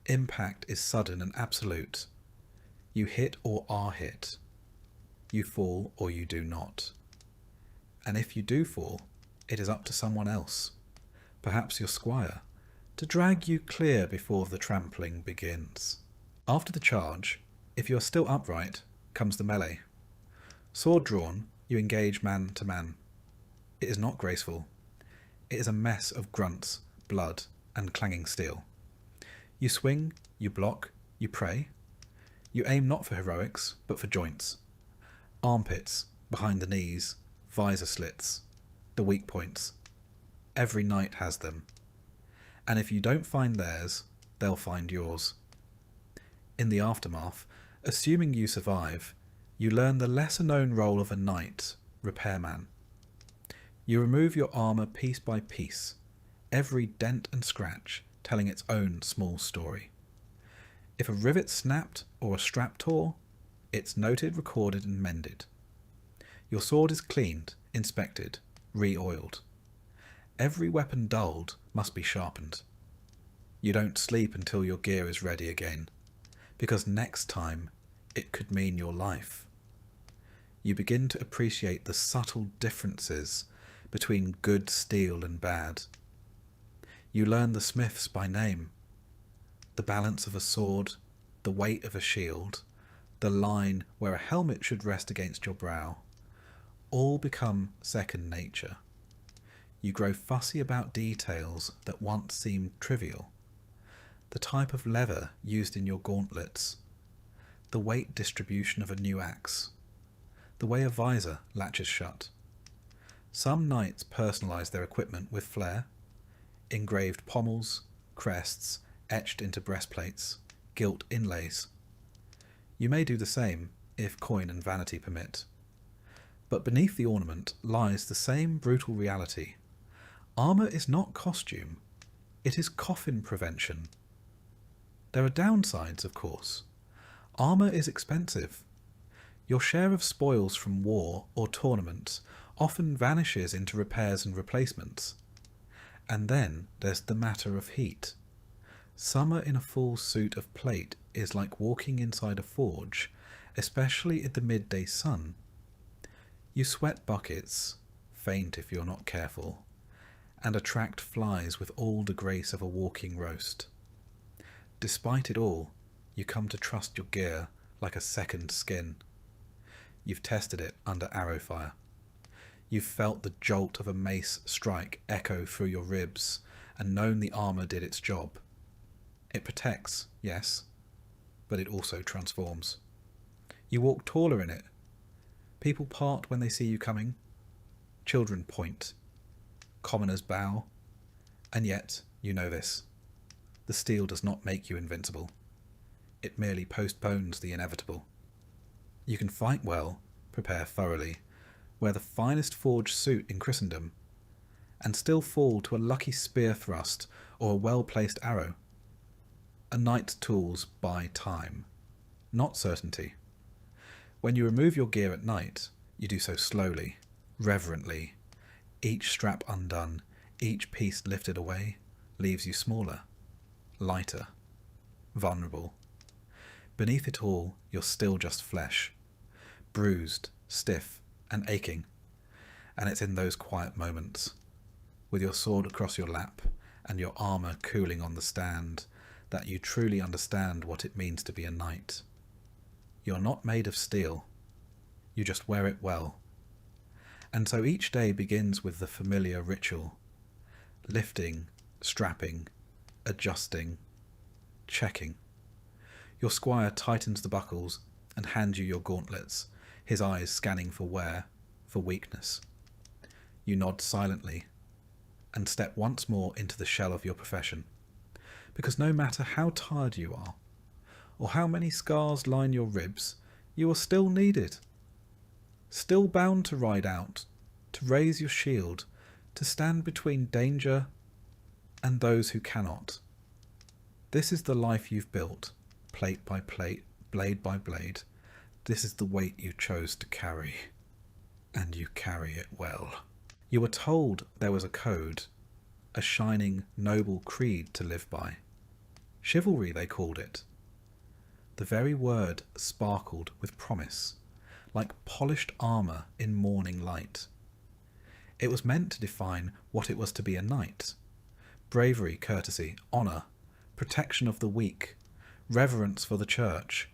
Impact is sudden and absolute. You hit or are hit. You fall or you do not. And if you do fall, it is up to someone else, perhaps your squire, to drag you clear before the trampling begins. After the charge, if you are still upright, comes the melee. Sword drawn, you engage man to man. It is not graceful. It is a mess of grunts, blood, and clanging steel. You swing, you block, you pray. You aim not for heroics, but for joints. Armpits, behind the knees, visor slits, the weak points. Every knight has them. And if you don't find theirs, they'll find yours. In the aftermath, assuming you survive, you learn the lesser-known role of a knight, repairman. You remove your armour piece by piece, every dent and scratch telling its own small story. If a rivet snapped or a strap tore, it's noted, recorded and mended. Your sword is cleaned, inspected, re-oiled. Every weapon dulled must be sharpened. You don't sleep until your gear is ready again, because next time it could mean your life. You begin to appreciate the subtle differences between good steel and bad. You learn the smiths by name, the balance of a sword, the weight of a shield, the line where a helmet should rest against your brow. All become second nature. You grow fussy about details that once seemed trivial. The type of leather used in your gauntlets, the weight distribution of a new axe, the way a visor latches shut. Some knights personalise their equipment with flair, engraved pommels, crests, etched into breastplates, gilt inlays. You may do the same, if coin and vanity permit. But beneath the ornament lies the same brutal reality. Armour is not costume, it is coffin prevention. There are downsides, of course. Armour is expensive. Your share of spoils from war or tournaments often vanishes into repairs and replacements. And then there's the matter of heat. Summer in a full suit of plate is like walking inside a forge, especially in the midday sun. You sweat buckets, faint if you're not careful, and attract flies with all the grace of a walking roast. Despite it all, you come to trust your gear like a second skin. You've tested it under arrow fire. You've felt the jolt of a mace strike echo through your ribs and known the armour did its job. It protects, yes, but it also transforms. You walk taller in it. People part when they see you coming. Children point. Commoners bow. And yet, you know this. The steel does not make you invincible. It merely postpones the inevitable. You can fight well, prepare thoroughly, wear the finest forged suit in Christendom, and still fall to a lucky spear thrust or a well-placed arrow. A knight's tools buy time, not certainty. When you remove your gear at night, you do so slowly, reverently. Each strap undone, each piece lifted away, leaves you smaller, lighter, vulnerable. Beneath it all, you're still just flesh, bruised, stiff, and aching. And it's in those quiet moments, with your sword across your lap and your armour cooling on the stand, that you truly understand what it means to be a knight. You're not made of steel. You just wear it well, And so each day begins with the familiar ritual: lifting, strapping, adjusting, checking. Your squire tightens the buckles and hands you your gauntlets, his eyes scanning for wear, for weakness. You nod silently and step once more into the shell of your profession, because no matter how tired you are, or how many scars line your ribs, you are still needed. Still bound to ride out, to raise your shield, to stand between danger and those who cannot. This is the life you've built, plate by plate, blade by blade. This is the weight you chose to carry, and you carry it well. You were told there was a code, a shining, noble creed to live by. Chivalry, they called it. The very word sparkled with promise, like polished armour in morning light. It was meant to define what it was to be a knight: bravery, courtesy, honour, protection of the weak, reverence for the church.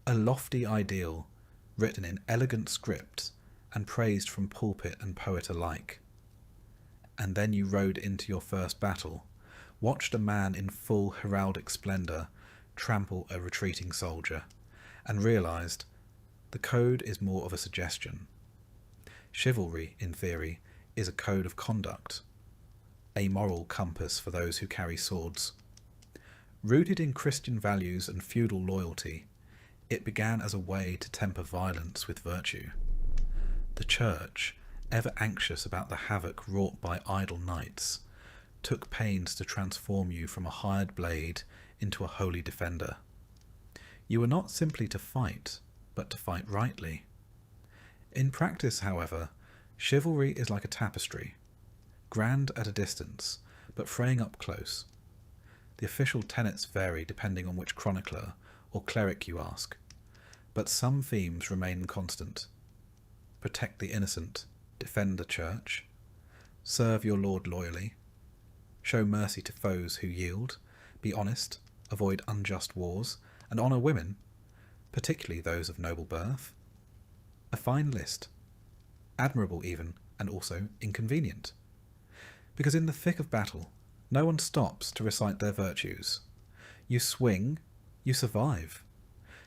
A lofty ideal, written in elegant script and praised from pulpit and poet alike. And then you rode into your first battle, watched a man in full heraldic splendour trample a retreating soldier, and realised the code is more of a suggestion. Chivalry, in theory, is a code of conduct, a moral compass for those who carry swords. Rooted in Christian values and feudal loyalty, it began as a way to temper violence with virtue. The church, ever anxious about the havoc wrought by idle knights, took pains to transform you from a hired blade into a holy defender. You were not simply to fight, but to fight rightly. In practice, however, chivalry is like a tapestry, grand at a distance, but fraying up close. The official tenets vary depending on which chronicler or cleric you ask, but some themes remain constant. Protect the innocent, defend the church, serve your lord loyally, show mercy to foes who yield, be honest, avoid unjust wars, and honour women, particularly those of noble birth. A fine list, admirable even, and also inconvenient. Because in the thick of battle, no one stops to recite their virtues. You swing, you survive.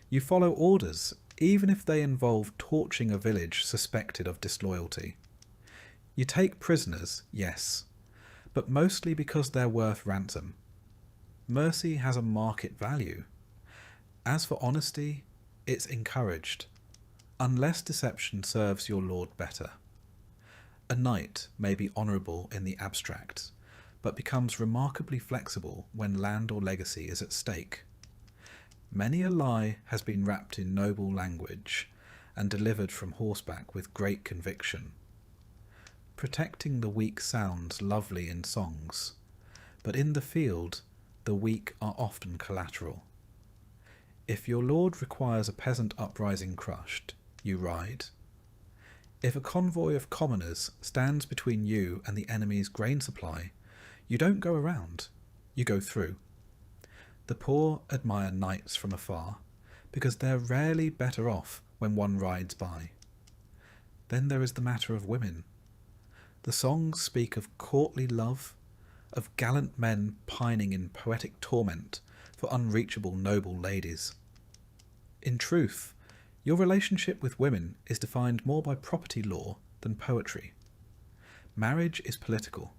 You follow orders, even if they involve torching a village suspected of disloyalty. You take prisoners, yes, but mostly because they're worth ransom. Mercy has a market value. As for honesty, it's encouraged, unless deception serves your lord better. A knight may be honourable in the abstract, but becomes remarkably flexible when land or legacy is at stake. Many a lie has been wrapped in noble language and delivered from horseback with great conviction. Protecting the weak sounds lovely in songs, but in the field the weak are often collateral. If your lord requires a peasant uprising crushed, you ride. If a convoy of commoners stands between you and the enemy's grain supply, you don't go around, you go through. The poor admire knights from afar, because they're rarely better off when one rides by. Then there is the matter of women. The songs speak of courtly love, of gallant men pining in poetic torment for unreachable noble ladies. In truth, your relationship with women is defined more by property law than poetry. Marriage is political.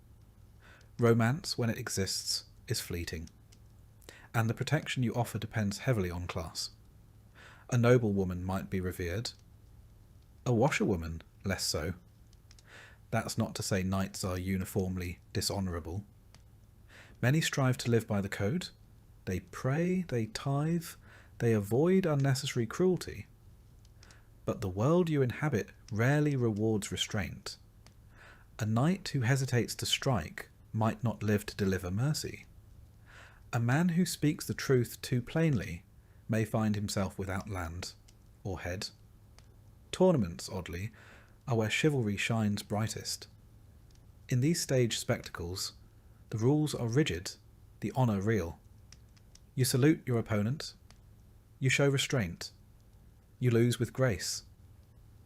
Romance, when it exists, is fleeting. And the protection you offer depends heavily on class. A noble woman might be revered. A washerwoman, less so. That's not to say knights are uniformly dishonourable. Many strive to live by the code. They pray, they tithe, they avoid unnecessary cruelty. But the world you inhabit rarely rewards restraint. A knight who hesitates to strike might not live to deliver mercy. A man who speaks the truth too plainly may find himself without land or head. Tournaments, oddly, are where chivalry shines brightest. In these stage spectacles, the rules are rigid, the honour real. You salute your opponent. You show restraint. You lose with grace.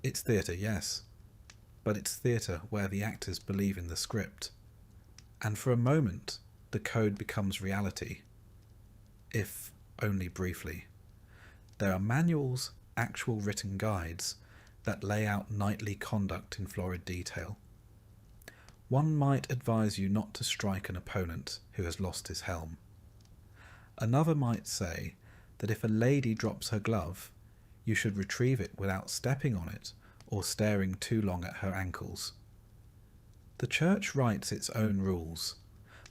It's theatre, yes. but it's theatre where the actors believe in the script. And for a moment, the code becomes reality, if only briefly. There are manuals, actual written guides, that lay out knightly conduct in florid detail. One might advise you not to strike an opponent who has lost his helm. Another might say that if a lady drops her glove, you should retrieve it without stepping on it or staring too long at her ankles. The Church writes its own rules,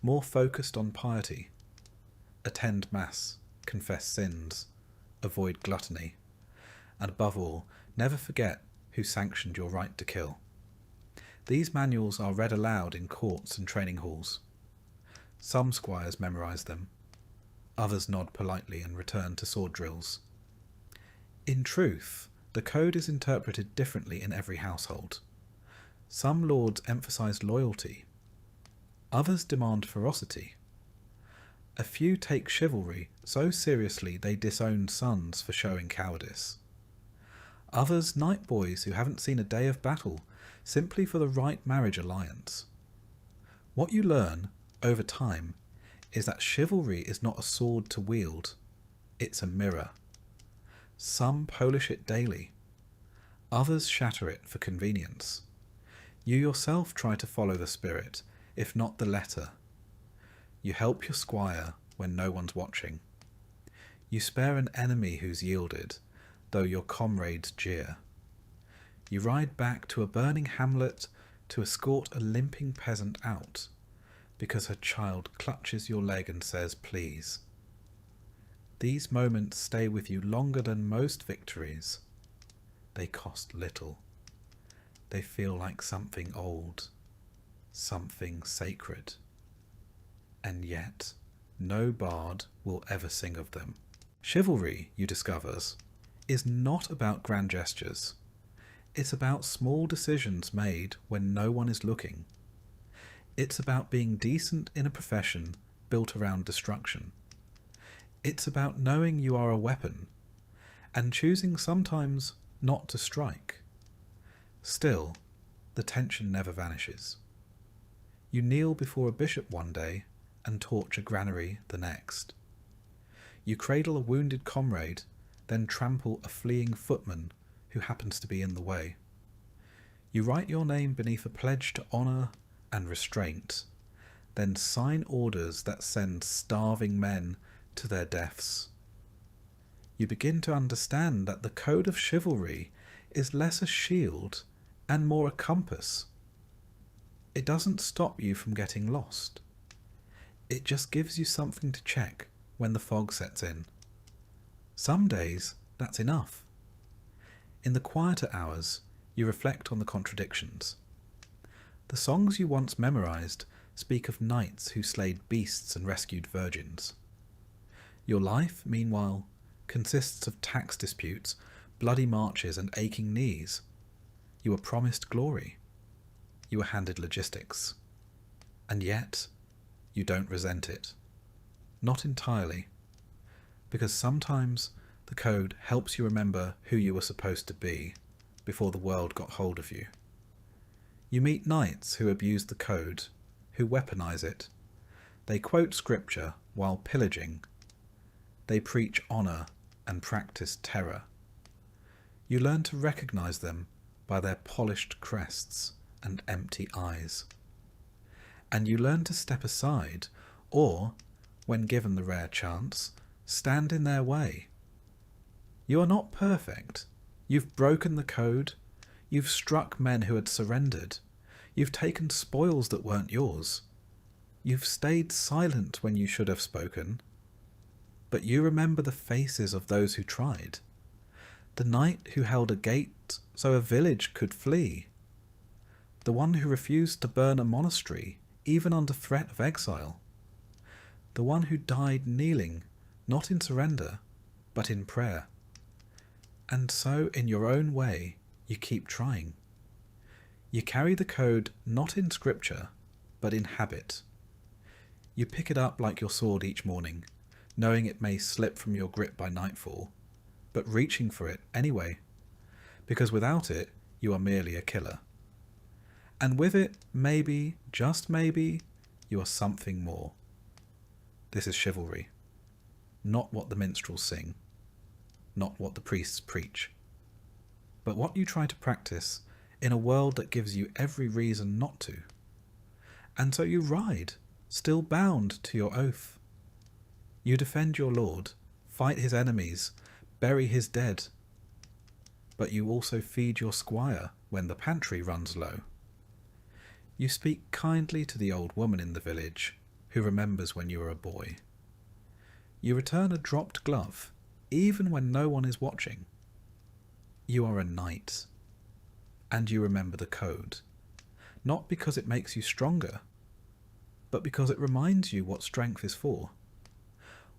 more focused on piety. Attend Mass, confess sins, avoid gluttony, and above all, never forget who sanctioned your right to kill. These manuals are read aloud in courts and training halls. Some squires memorise them, others nod politely and return to sword drills. In truth, the code is interpreted differently in every household. Some lords emphasise loyalty, others demand ferocity. A few take chivalry so seriously they disown sons for showing cowardice. Others knight boys who haven't seen a day of battle simply for the right marriage alliance. What you learn, over time, is that chivalry is not a sword to wield, it's a mirror. Some polish it daily, others shatter it for convenience. You yourself try to follow the spirit, if not the letter. You help your squire when no one's watching. You spare an enemy who's yielded, though your comrades jeer. You ride back to a burning hamlet to escort a limping peasant out, because her child clutches your leg and says please. These moments stay with you longer than most victories. They cost little. They feel like something old, something sacred. And yet, no bard will ever sing of them. Chivalry, you discovers, is not about grand gestures. It's about small decisions made when no one is looking. It's about being decent in a profession built around destruction. It's about knowing you are a weapon, and choosing sometimes not to strike. Still, the tension never vanishes. You kneel before a bishop one day and torch a granary the next. You cradle a wounded comrade, then trample a fleeing footman who happens to be in the way. You write your name beneath a pledge to honour and restraint, then sign orders that send starving men to their deaths. You begin to understand that the code of chivalry is less a shield and more a compass. It doesn't stop you from getting lost. It just gives you something to check when the fog sets in. Some days, that's enough. In the quieter hours, you reflect on the contradictions. The songs you once memorised speak of knights who slayed beasts and rescued virgins. Your life, meanwhile, consists of tax disputes, bloody marches and aching knees. You were promised glory. You were handed logistics. And yet, you don't resent it. Not entirely. Because sometimes the code helps you remember who you were supposed to be before the world got hold of you. You meet knights who abuse the code, who weaponize it. They quote scripture while pillaging. They preach honour and practice terror. You learn to recognize them by their polished crests and empty eyes. And you learn to step aside, or, when given the rare chance, stand in their way. You are not perfect. You've broken the code. You've struck men who had surrendered. You've taken spoils that weren't yours. You've stayed silent when you should have spoken. But you remember the faces of those who tried. The knight who held a gate so a village could flee. The one who refused to burn a monastery, even under threat of exile. The one who died kneeling, not in surrender, but in prayer. And so, in your own way, you keep trying. You carry the code not in scripture, but in habit. You pick it up like your sword each morning, knowing it may slip from your grip by nightfall, but reaching for it anyway, because without it, you are merely a killer. And with it, maybe, just maybe, you are something more. This is chivalry. Not what the minstrels sing, not what the priests preach, but what you try to practice in a world that gives you every reason not to. And so you ride, still bound to your oath. You defend your lord, fight his enemies, bury his dead. But you also feed your squire when the pantry runs low. You speak kindly to the old woman in the village who remembers when you were a boy. You return a dropped glove, even when no one is watching. You are a knight, and you remember the code, not because it makes you stronger, but because it reminds you what strength is for.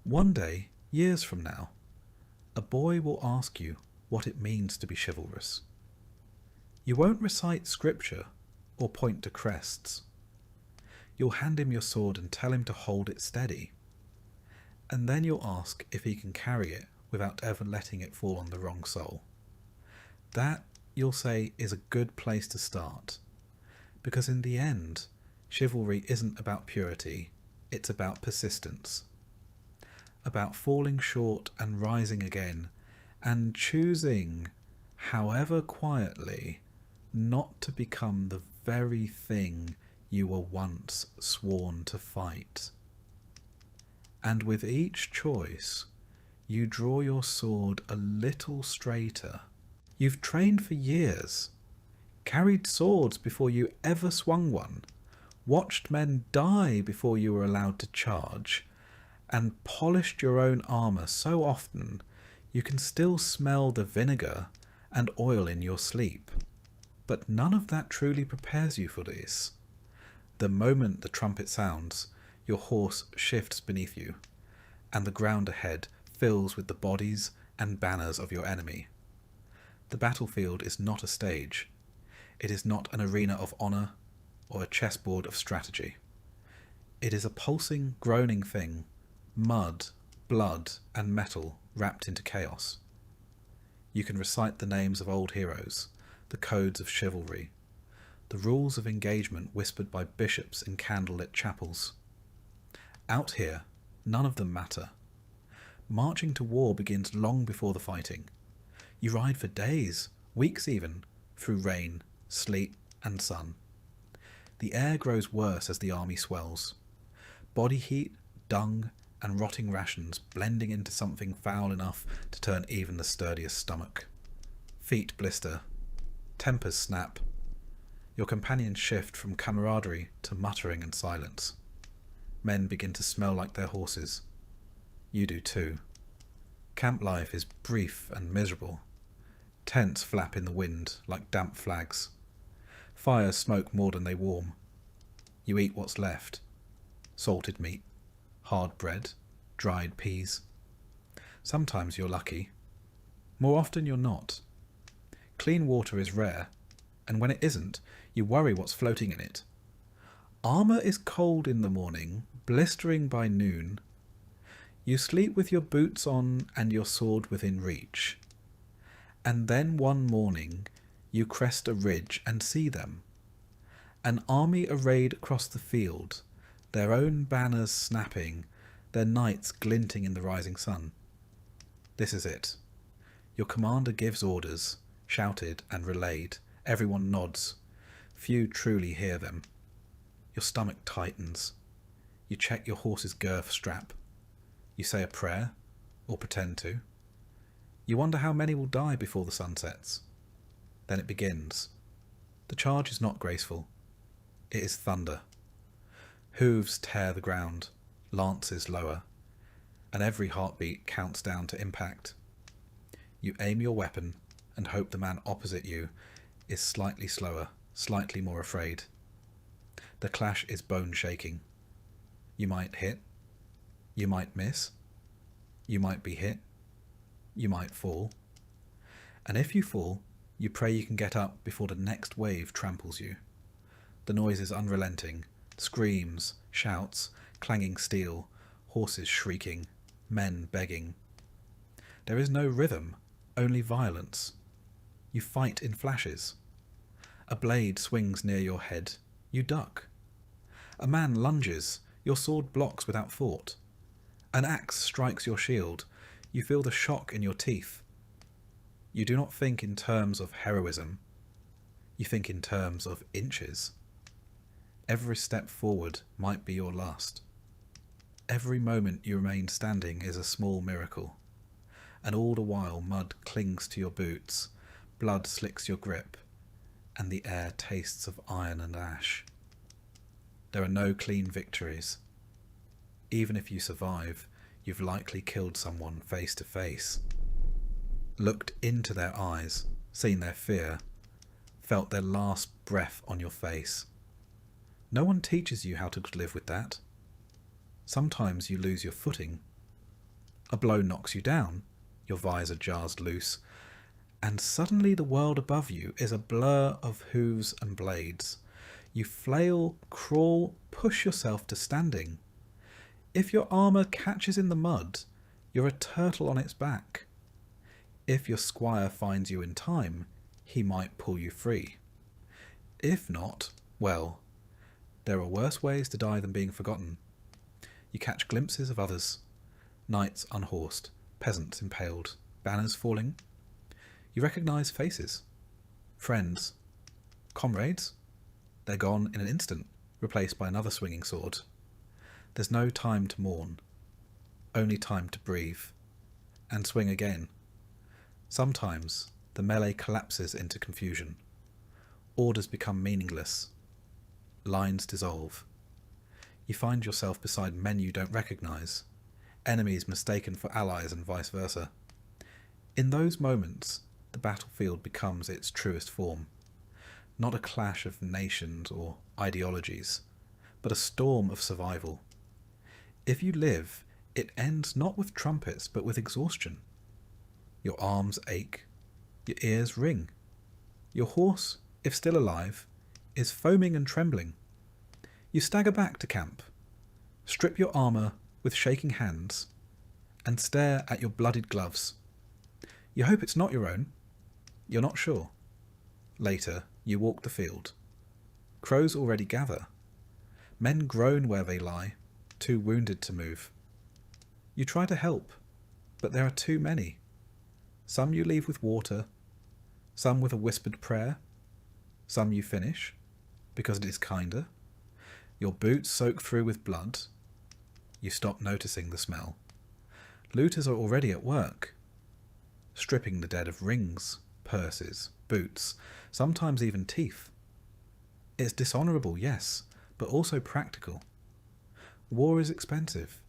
One day, years from now, a boy will ask you what it means to be chivalrous. You won't recite scripture or point to crests. You'll hand him your sword and tell him to hold it steady. And then you'll ask if he can carry it without ever letting it fall on the wrong sole. That, you'll say, is a good place to start. Because in the end, chivalry isn't about purity, it's about persistence. About falling short and rising again, and choosing, however quietly, not to become the very thing you were once sworn to fight. And with each choice, you draw your sword a little straighter. You've trained for years, carried swords before you ever swung one, watched men die before you were allowed to charge, and polished your own armour so often you can still smell the vinegar and oil in your sleep. But none of that truly prepares you for this. The moment the trumpet sounds, your horse shifts beneath you, and the ground ahead fills with the bodies and banners of your enemy. The battlefield is not a stage. It is not an arena of honour or a chessboard of strategy. It is a pulsing, groaning thing, mud, blood, and metal wrapped into chaos. You can recite the names of old heroes, the codes of chivalry, the rules of engagement whispered by bishops in candlelit chapels. Out here, none of them matter. Marching to war begins long before the fighting. You ride for days, weeks even, through rain, sleet, and sun. The air grows worse as the army swells. Body heat, dung, and rotting rations blending into something foul enough to turn even the sturdiest stomach. Feet blister. Tempers snap. Your companions shift from camaraderie to muttering and silence. Men begin to smell like their horses. You do too. Camp life is brief and miserable. Tents flap in the wind like damp flags. Fires smoke more than they warm. You eat what's left. Salted meat, hard bread, dried peas. Sometimes you're lucky. More often you're not. Clean water is rare, and when it isn't, you worry what's floating in it. Armour is cold in the morning, blistering by noon. You sleep with your boots on and your sword within reach. And then one morning you crest a ridge and see them. An army arrayed across the field, their own banners snapping, their knights glinting in the rising sun. This is it. Your commander gives orders, shouted and relayed. Everyone nods. Few truly hear them. Your stomach tightens. You check your horse's girth strap. You say a prayer, or pretend to. You wonder how many will die before the sun sets. Then it begins. The charge is not graceful. It is thunder. Hooves tear the ground, lances lower, and every heartbeat counts down to impact. You aim your weapon and hope the man opposite you is slightly slower, slightly more afraid. The clash is bone-shaking. You might hit. You might miss. You might be hit. You might fall. And if you fall, you pray you can get up before the next wave tramples you. The noise is unrelenting. Screams, shouts, clanging steel, horses shrieking, men begging. There is no rhythm, only violence. You fight in flashes. A blade swings near your head. You duck. A man lunges. Your sword blocks without thought. An axe strikes your shield. You feel the shock in your teeth. You do not think in terms of heroism. You think in terms of inches. Every step forward might be your last. Every moment you remain standing is a small miracle. And all the while mud clings to your boots, blood slicks your grip, and the air tastes of iron and ash. There are no clean victories. Even if you survive, you've likely killed someone face to face. Looked into their eyes, seen their fear, felt their last breath on your face. No one teaches you how to live with that. Sometimes you lose your footing. A blow knocks you down, your visor jars loose, and suddenly the world above you is a blur of hooves and blades. You flail, crawl, push yourself to standing. If your armour catches in the mud, you're a turtle on its back. If your squire finds you in time, he might pull you free. If not, well, there are worse ways to die than being forgotten. You catch glimpses of others, knights unhorsed, peasants impaled, banners falling. You recognise faces, friends, comrades. They're gone in an instant, replaced by another swinging sword. There's no time to mourn, only time to breathe, and swing again. Sometimes the melee collapses into confusion. Orders become meaningless. Lines dissolve. You find yourself beside men you don't recognise, enemies mistaken for allies and vice versa. In those moments, the battlefield becomes its truest form. Not a clash of nations or ideologies, but a storm of survival. If you live, it ends not with trumpets, but with exhaustion. Your arms ache, your ears ring. Your horse, if still alive, is foaming and trembling. You stagger back to camp, strip your armour with shaking hands, and stare at your bloodied gloves. You hope it's not your own. You're not sure. Later, you walk the field. Crows already gather. Men groan where they lie, too wounded to move. You try to help, but there are too many. Some you leave with water, some with a whispered prayer, some you finish, because it is kinder. Your boots soak through with blood. You stop noticing the smell. Looters are already at work, stripping the dead of rings, purses, boots, sometimes even teeth. It's dishonourable, yes, but also practical. War is expensive,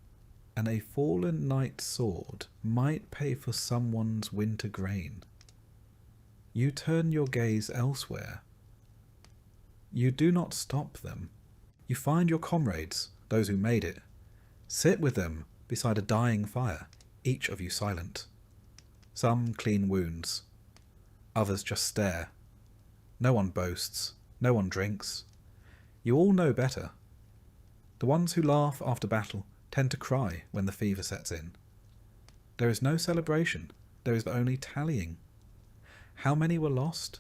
and a fallen knight's sword might pay for someone's winter grain. You turn your gaze elsewhere. You do not stop them. You find your comrades, those who made it. Sit with them beside a dying fire, each of you silent. Some clean wounds. Others just stare. No one boasts. No one drinks. You all know better. The ones who laugh after battle tend to cry when the fever sets in. There is no celebration. There is only tallying. How many were lost?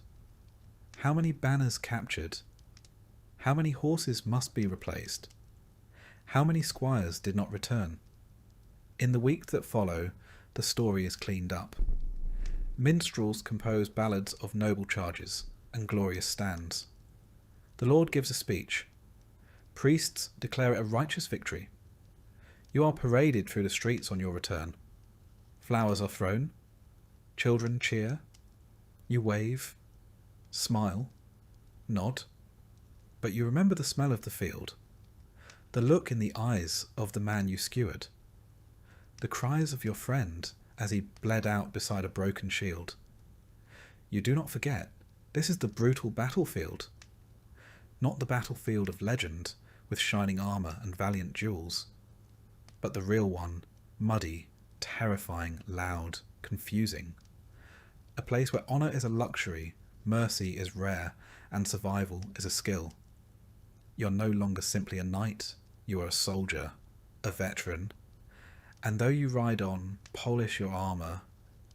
How many banners captured? How many horses must be replaced? How many squires did not return? In the weeks that follow, the story is cleaned up. Minstrels compose ballads of noble charges and glorious stands. The Lord gives a speech. Priests declare it a righteous victory. You are paraded through the streets on your return. Flowers are thrown. Children cheer. You wave, smile, nod. But you remember the smell of the field, the look in the eyes of the man you skewered, the cries of your friend as he bled out beside a broken shield. You do not forget, this is the brutal battlefield. Not the battlefield of legend with shining armour and valiant duels, but the real one, muddy, terrifying, loud, confusing. A place where honour is a luxury, mercy is rare, and survival is a skill. You're no longer simply a knight, you are a soldier, a veteran. And though you ride on, polish your armour,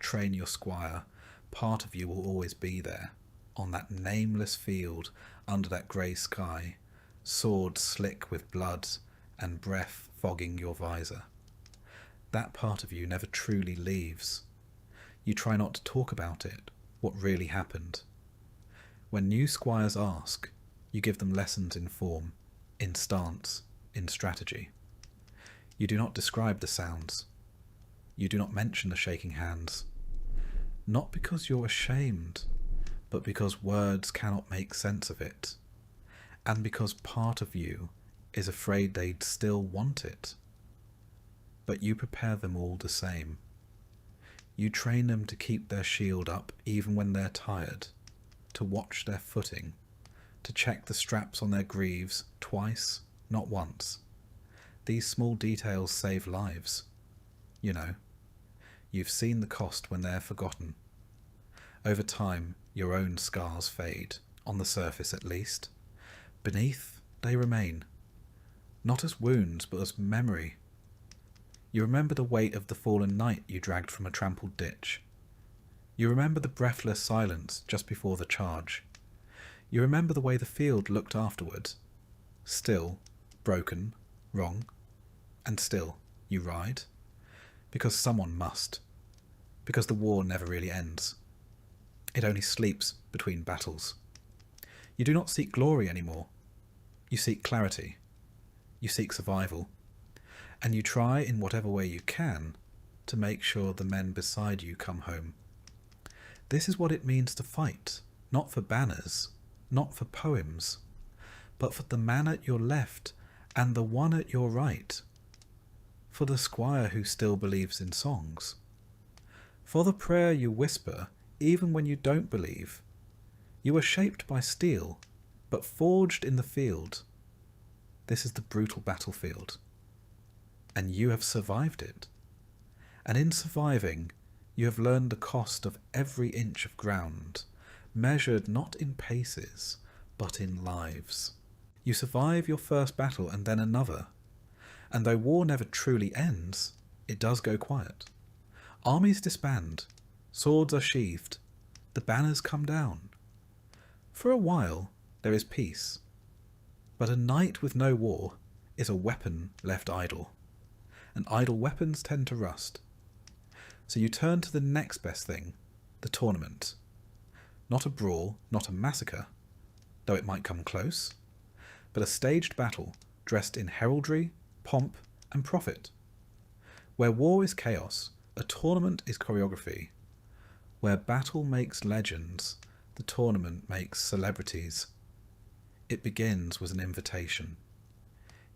train your squire, part of you will always be there, on that nameless field under that grey sky, sword slick with blood and breath fogging your visor. That part of you never truly leaves. You try not to talk about it, what really happened. When new squires ask, you give them lessons in form, in stance, in strategy. You do not describe the sounds. You do not mention the shaking hands. Not because you're ashamed, but because words cannot make sense of it, and because part of you is afraid they'd still want it. But you prepare them all the same. You train them to keep their shield up even when they're tired, to watch their footing, to check the straps on their greaves twice, not once. These small details save lives. You know, you've seen the cost when they're forgotten. Over time, your own scars fade, on the surface at least. Beneath, they remain. Not as wounds, but as memory. You remember the weight of the fallen knight you dragged from a trampled ditch. You remember the breathless silence just before the charge. You remember the way the field looked afterward. Still, broken, wrong, and still, you ride. Because someone must. Because the war never really ends. It only sleeps between battles. You do not seek glory anymore. You seek clarity. You seek survival. And you try in whatever way you can to make sure the men beside you come home. This is what it means to fight, not for banners, not for poems, but for the man at your left and the one at your right, for the squire who still believes in songs, for the prayer you whisper even when you don't believe. You are shaped by steel, but forged in the field. This is the brutal battlefield. And you have survived it. And in surviving, you have learned the cost of every inch of ground, measured not in paces, but in lives. You survive your first battle and then another. And though war never truly ends, it does go quiet. Armies disband, swords are sheathed, the banners come down. For a while, there is peace. But a knight with no war is a weapon left idle. And idle weapons tend to rust. So you turn to the next best thing, the tournament. Not a brawl, not a massacre, though it might come close, but a staged battle dressed in heraldry, pomp, and profit. Where war is chaos, a tournament is choreography. Where battle makes legends, the tournament makes celebrities. It begins with an invitation.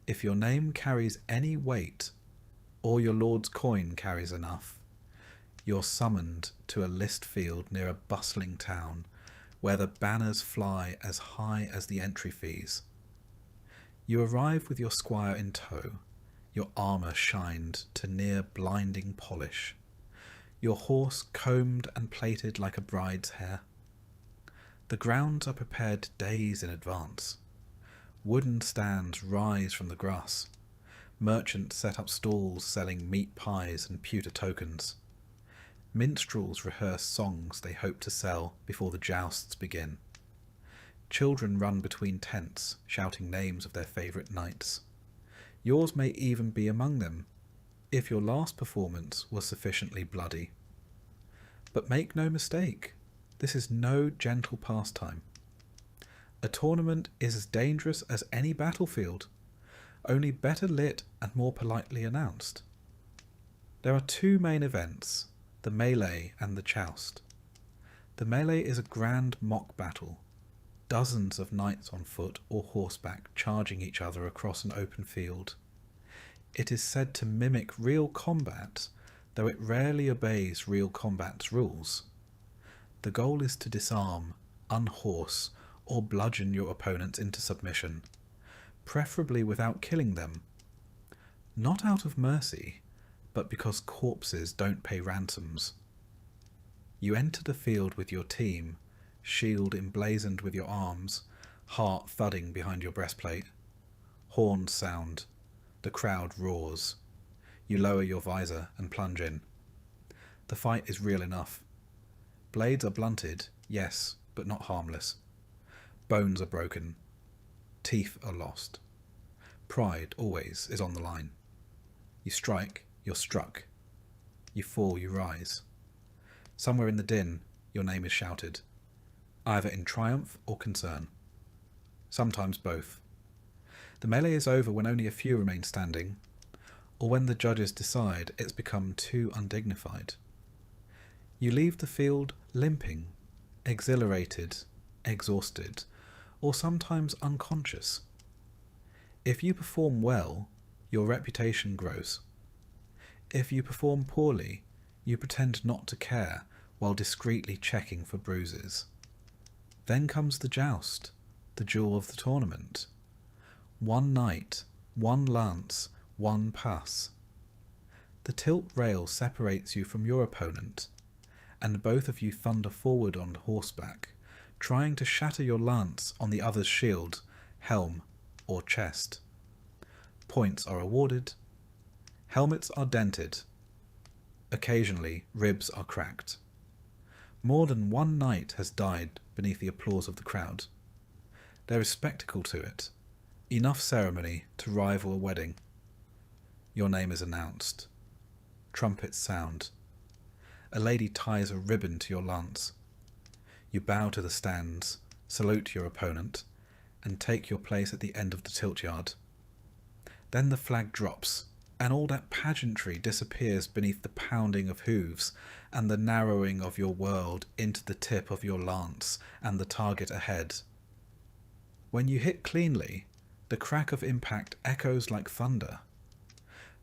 If your name carries any weight, or your lord's coin carries enough, you're summoned to a list field near a bustling town where the banners fly as high as the entry fees. You arrive with your squire in tow, your armour shined to near blinding polish, your horse combed and plaited like a bride's hair. The grounds are prepared days in advance. Wooden stands rise from the grass. Merchants set up stalls selling meat pies and pewter tokens. Minstrels rehearse songs they hope to sell before the jousts begin. Children run between tents, shouting names of their favourite knights. Yours may even be among them, if your last performance was sufficiently bloody. But make no mistake, this is no gentle pastime. A tournament is as dangerous as any battlefield, only better lit and more politely announced. There are two main events, the melee and the joust. The melee is a grand mock battle, dozens of knights on foot or horseback charging each other across an open field. It is said to mimic real combat, though it rarely obeys real combat's rules. The goal is to disarm, unhorse, or bludgeon your opponents into submission, preferably without killing them. Not out of mercy, but because corpses don't pay ransoms. You enter the field with your team, shield emblazoned with your arms, heart thudding behind your breastplate. Horns sound. The crowd roars. You lower your visor and plunge in. The fight is real enough. Blades are blunted, yes, but not harmless. Bones are broken. Teeth are lost. Pride always is on the line. You strike, you're struck. You fall, you rise. Somewhere in the din, your name is shouted, either in triumph or concern. Sometimes both. The melee is over when only a few remain standing, or when the judges decide it's become too undignified. You leave the field limping, exhilarated, exhausted, or sometimes unconscious. If you perform well, your reputation grows. If you perform poorly, you pretend not to care while discreetly checking for bruises. Then comes the joust, the jewel of the tournament. One knight, one lance, one pass. The tilt rail separates you from your opponent, and both of you thunder forward on horseback, trying to shatter your lance on the other's shield, helm, or chest. Points are awarded. Helmets are dented. Occasionally, ribs are cracked. More than one knight has died beneath the applause of the crowd. There is spectacle to it, enough ceremony to rival a wedding. Your name is announced. Trumpets sound. A lady ties a ribbon to your lance. You bow to the stands, salute your opponent, and take your place at the end of the tilt yard. Then the flag drops, and all that pageantry disappears beneath the pounding of hooves and the narrowing of your world into the tip of your lance and the target ahead. When you hit cleanly, the crack of impact echoes like thunder.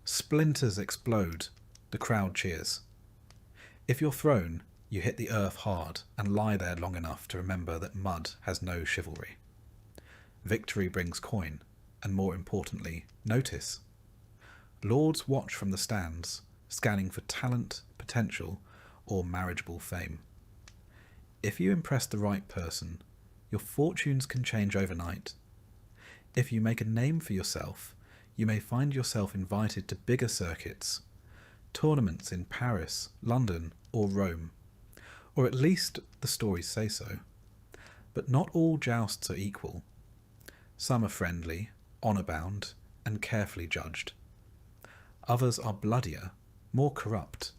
Splinters explode, the crowd cheers. If you're thrown, you hit the earth hard and lie there long enough to remember that mud has no chivalry. Victory brings coin, and more importantly, notice. Lords watch from the stands, scanning for talent, potential, or marriageable fame. If you impress the right person, your fortunes can change overnight. If you make a name for yourself, you may find yourself invited to bigger circuits, tournaments in Paris, London, or Rome. Or at least the stories say so. But not all jousts are equal. Some are friendly, honour-bound, and carefully judged. Others are bloodier, more corrupt.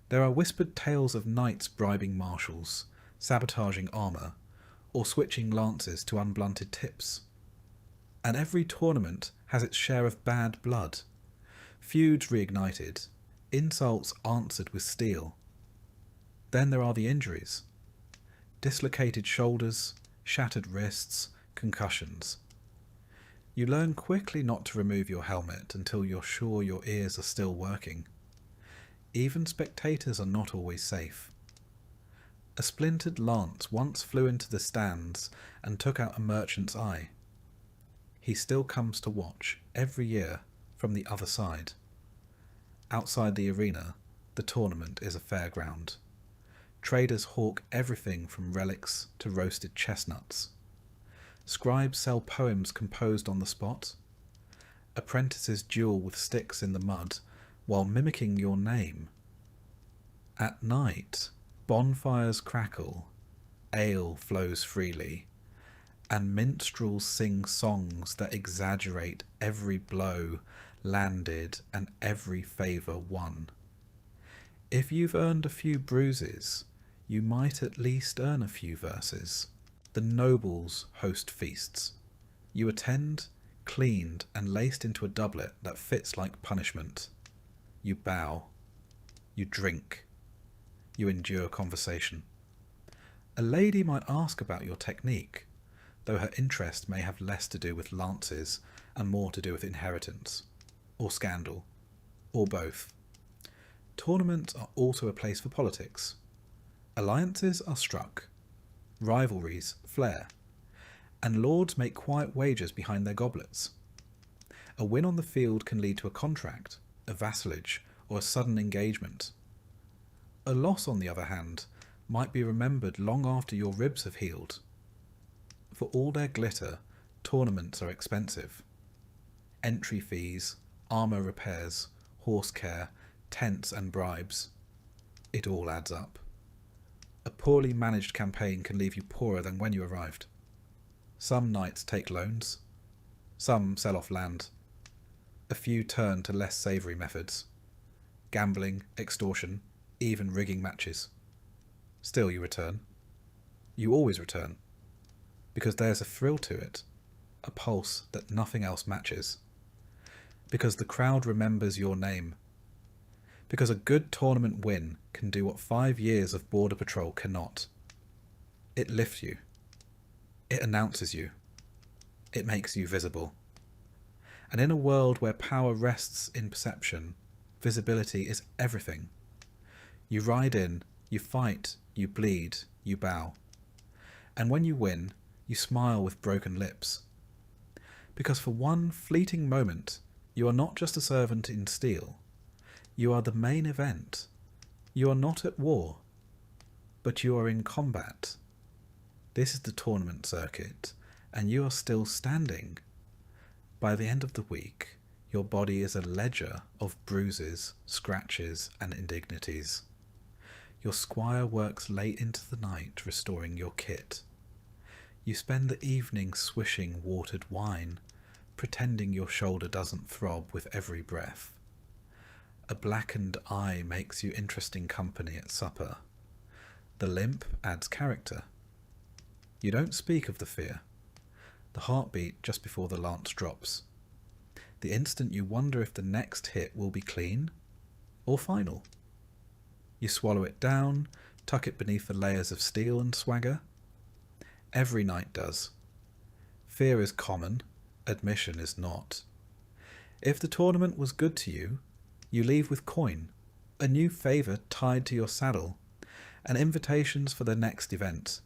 There are whispered tales of knights bribing marshals, sabotaging armour, or switching lances to unblunted tips. And every tournament has its share of bad blood, feuds reignited, insults answered with steel. Then there are the injuries. Dislocated shoulders, shattered wrists, concussions. You learn quickly not to remove your helmet until you're sure your ears are still working. Even spectators are not always safe. A splintered lance once flew into the stands and took out a merchant's eye. He still comes to watch, every year, from the other side. Outside the arena, the tournament is a fairground. Traders hawk everything from relics to roasted chestnuts. Scribes sell poems composed on the spot. Apprentices duel with sticks in the mud while mimicking your name. At night, bonfires crackle, ale flows freely, and minstrels sing songs that exaggerate every blow landed and every favour won. If you've earned a few bruises, you might at least earn a few verses. The nobles host feasts. You attend, cleaned and laced into a doublet that fits like punishment. You bow. You drink. You endure conversation. A lady might ask about your technique, though her interest may have less to do with lances and more to do with inheritance, or scandal, or both. Tournaments are also a place for politics. Alliances are struck, rivalries flare, and lords make quiet wagers behind their goblets. A win on the field can lead to a contract, a vassalage, or a sudden engagement. A loss, on the other hand, might be remembered long after your ribs have healed. For all their glitter, tournaments are expensive. Entry fees, armour repairs, horse care, tents and bribes. It all adds up. A poorly managed campaign can leave you poorer than when you arrived. Some knights take loans. Some sell off land. A few turn to less savoury methods. Gambling, extortion, even rigging matches. Still you return. You always return. Because there's a thrill to it. A pulse that nothing else matches. Because the crowd remembers your name. Because a good tournament win can do what 5 years of border patrol cannot. It lifts you. It announces you. It makes you visible. And in a world where power rests in perception, visibility is everything. You ride in, you fight, you bleed, you bow. And when you win, you smile with broken lips. Because for one fleeting moment, you are not just a servant in steel. You are the main event. You are not at war, but you are in combat. This is the tournament circuit, and you are still standing. By the end of the week, your body is a ledger of bruises, scratches, and indignities. Your squire works late into the night restoring your kit. You spend the evening swishing watered wine, pretending your shoulder doesn't throb with every breath. A blackened eye makes you interesting company at supper. The limp adds character. You don't speak of the fear. The heartbeat just before the lance drops. The instant you wonder if the next hit will be clean or final. You swallow it down, tuck it beneath the layers of steel and swagger. Every knight does. Fear is common, admission is not. If the tournament was good to you, you leave with coin, a new favour tied to your saddle, and invitations for the next event.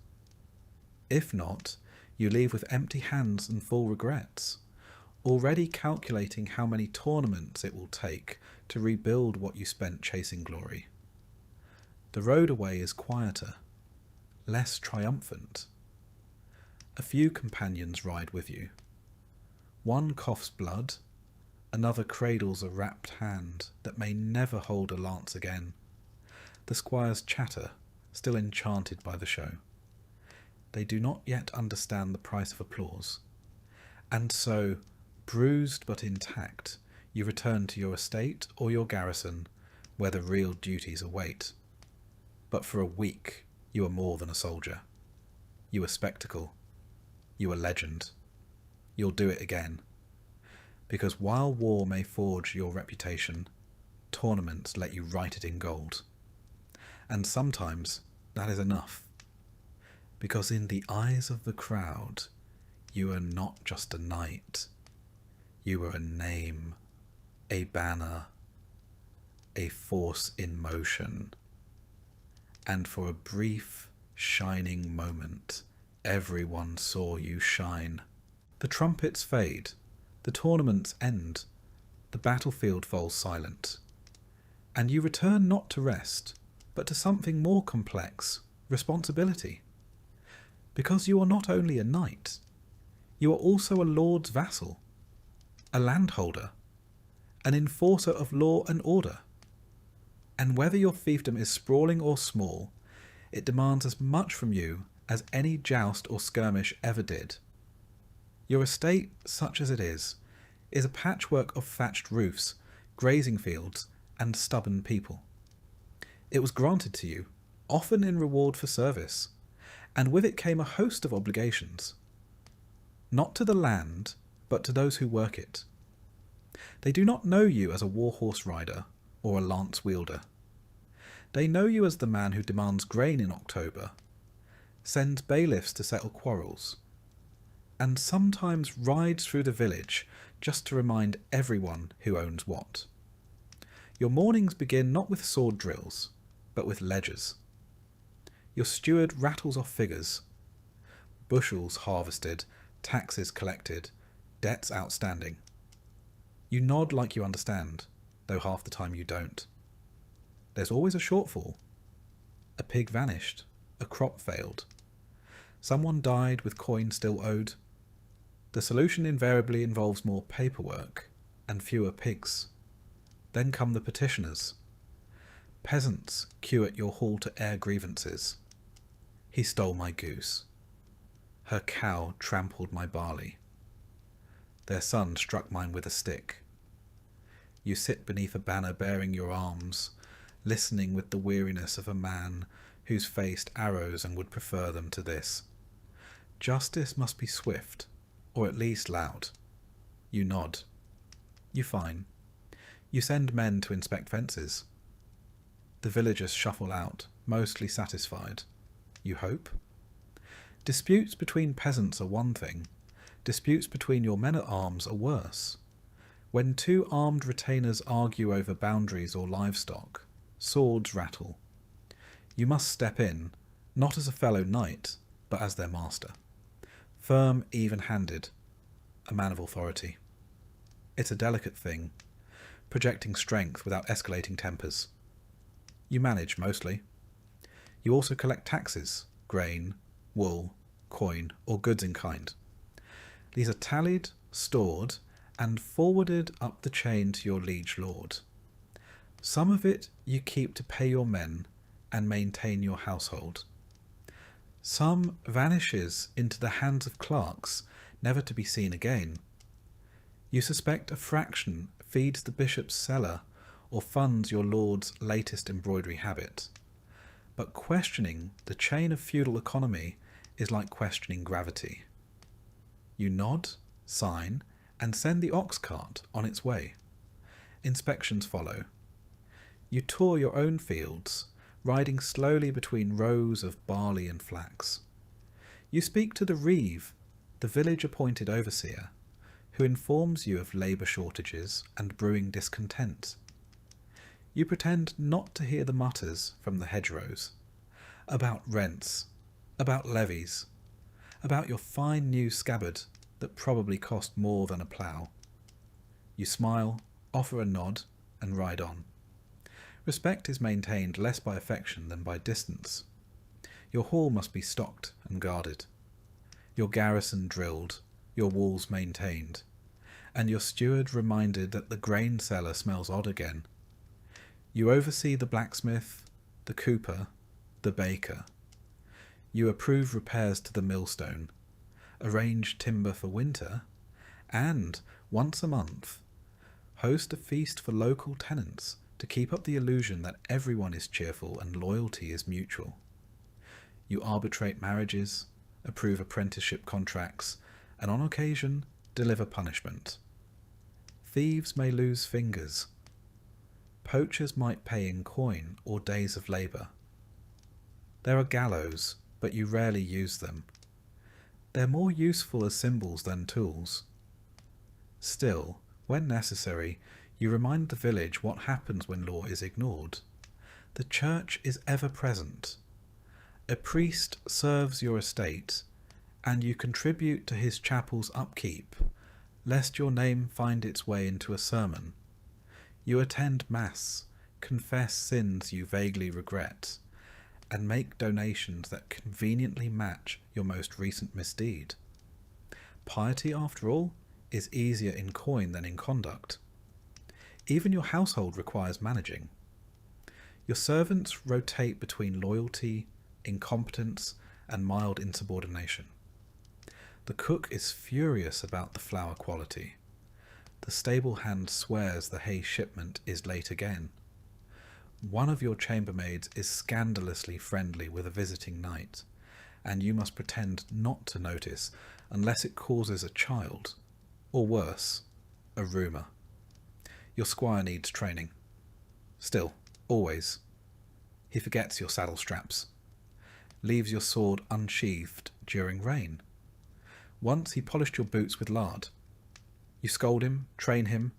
If not, you leave with empty hands and full regrets, already calculating how many tournaments it will take to rebuild what you spent chasing glory. The road away is quieter, less triumphant. A few companions ride with you. One coughs blood, another cradles a wrapped hand that may never hold a lance again. The squires chatter, still enchanted by the show. They do not yet understand the price of applause. And so, bruised but intact, you return to your estate or your garrison, where the real duties await. But for a week, you are more than a soldier. You are spectacle. You are legend. You'll do it again. Because while war may forge your reputation, tournaments let you write it in gold. And sometimes that is enough. Because in the eyes of the crowd, you are not just a knight. You are a name, a banner, a force in motion. And for a brief, shining moment, everyone saw you shine. The trumpets fade. The tournaments end. The battlefield falls silent. And you return not to rest, but to something more complex, responsibility. Because you are not only a knight, you are also a lord's vassal, a landholder, an enforcer of law and order. And whether your fiefdom is sprawling or small, it demands as much from you as any joust or skirmish ever did. Your estate, such as it is a patchwork of thatched roofs, grazing fields, and stubborn people. It was granted to you, often in reward for service, and with it came a host of obligations. Not to the land, but to those who work it. They do not know you as a warhorse rider or a lance wielder. They know you as the man who demands grain in October, sends bailiffs to settle quarrels, and sometimes rides through the village just to remind everyone who owns what. Your mornings begin not with sword drills, but with ledgers. Your steward rattles off figures. Bushels harvested, taxes collected, debts outstanding. You nod like you understand, though half the time you don't. There's always a shortfall. A pig vanished, a crop failed. Someone died with coin still owed. The solution invariably involves more paperwork and fewer pigs. Then come the petitioners. Peasants queue at your hall to air grievances. He stole my goose. Her cow trampled my barley. Their son struck mine with a stick. You sit beneath a banner bearing your arms, listening with the weariness of a man who's faced arrows and would prefer them to this. Justice must be swift, or at least loud. You nod. You fine. You send men to inspect fences. The villagers shuffle out, mostly satisfied. You hope? Disputes between peasants are one thing. Disputes between your men-at-arms are worse. When two armed retainers argue over boundaries or livestock, swords rattle. You must step in, not as a fellow knight, but as their master. Firm, even-handed, a man of authority. It's a delicate thing, projecting strength without escalating tempers. You manage, mostly. You also collect taxes, grain, wool, coin, or goods in kind. These are tallied, stored, and forwarded up the chain to your liege lord. Some of it you keep to pay your men and maintain your household. Some vanishes into the hands of clerks, never to be seen again. You suspect a fraction feeds the bishop's cellar or funds your lord's latest embroidery habit. But questioning the chain of feudal economy is like questioning gravity. You nod, sign, and send the ox cart on its way. Inspections follow. You tour your own fields, riding slowly between rows of barley and flax. You speak to the reeve, the village-appointed overseer, who informs you of labour shortages and brewing discontent. You pretend not to hear the mutters from the hedgerows, about rents, about levies, about your fine new scabbard that probably cost more than a plough. You smile, offer a nod, and ride on. Respect is maintained less by affection than by distance. Your hall must be stocked and guarded, your garrison drilled, your walls maintained, and your steward reminded that the grain cellar smells odd again. You oversee the blacksmith, the cooper, the baker. You approve repairs to the millstone, arrange timber for winter, and, once a month, host a feast for local tenants to keep up the illusion that everyone is cheerful and loyalty is mutual. You arbitrate marriages, approve apprenticeship contracts, and on occasion deliver punishment. Thieves may lose fingers. Poachers might pay in coin or days of labour. There are gallows, but you rarely use them. They're more useful as symbols than tools. Still, when necessary, you remind the village what happens when law is ignored. The church is ever present. A priest serves your estate, and you contribute to his chapel's upkeep, lest your name find its way into a sermon. You attend Mass, confess sins you vaguely regret, and make donations that conveniently match your most recent misdeed. Piety, after all, is easier in coin than in conduct. Even your household requires managing. Your servants rotate between loyalty, incompetence, and mild insubordination. The cook is furious about the flour quality. The stable hand swears the hay shipment is late again. One of your chambermaids is scandalously friendly with a visiting knight, and you must pretend not to notice unless it causes a child, or worse, a rumour. Your squire needs training. Still, always. He forgets your saddle straps. Leaves your sword unsheathed during rain. Once he polished your boots with lard. You scold him, train him,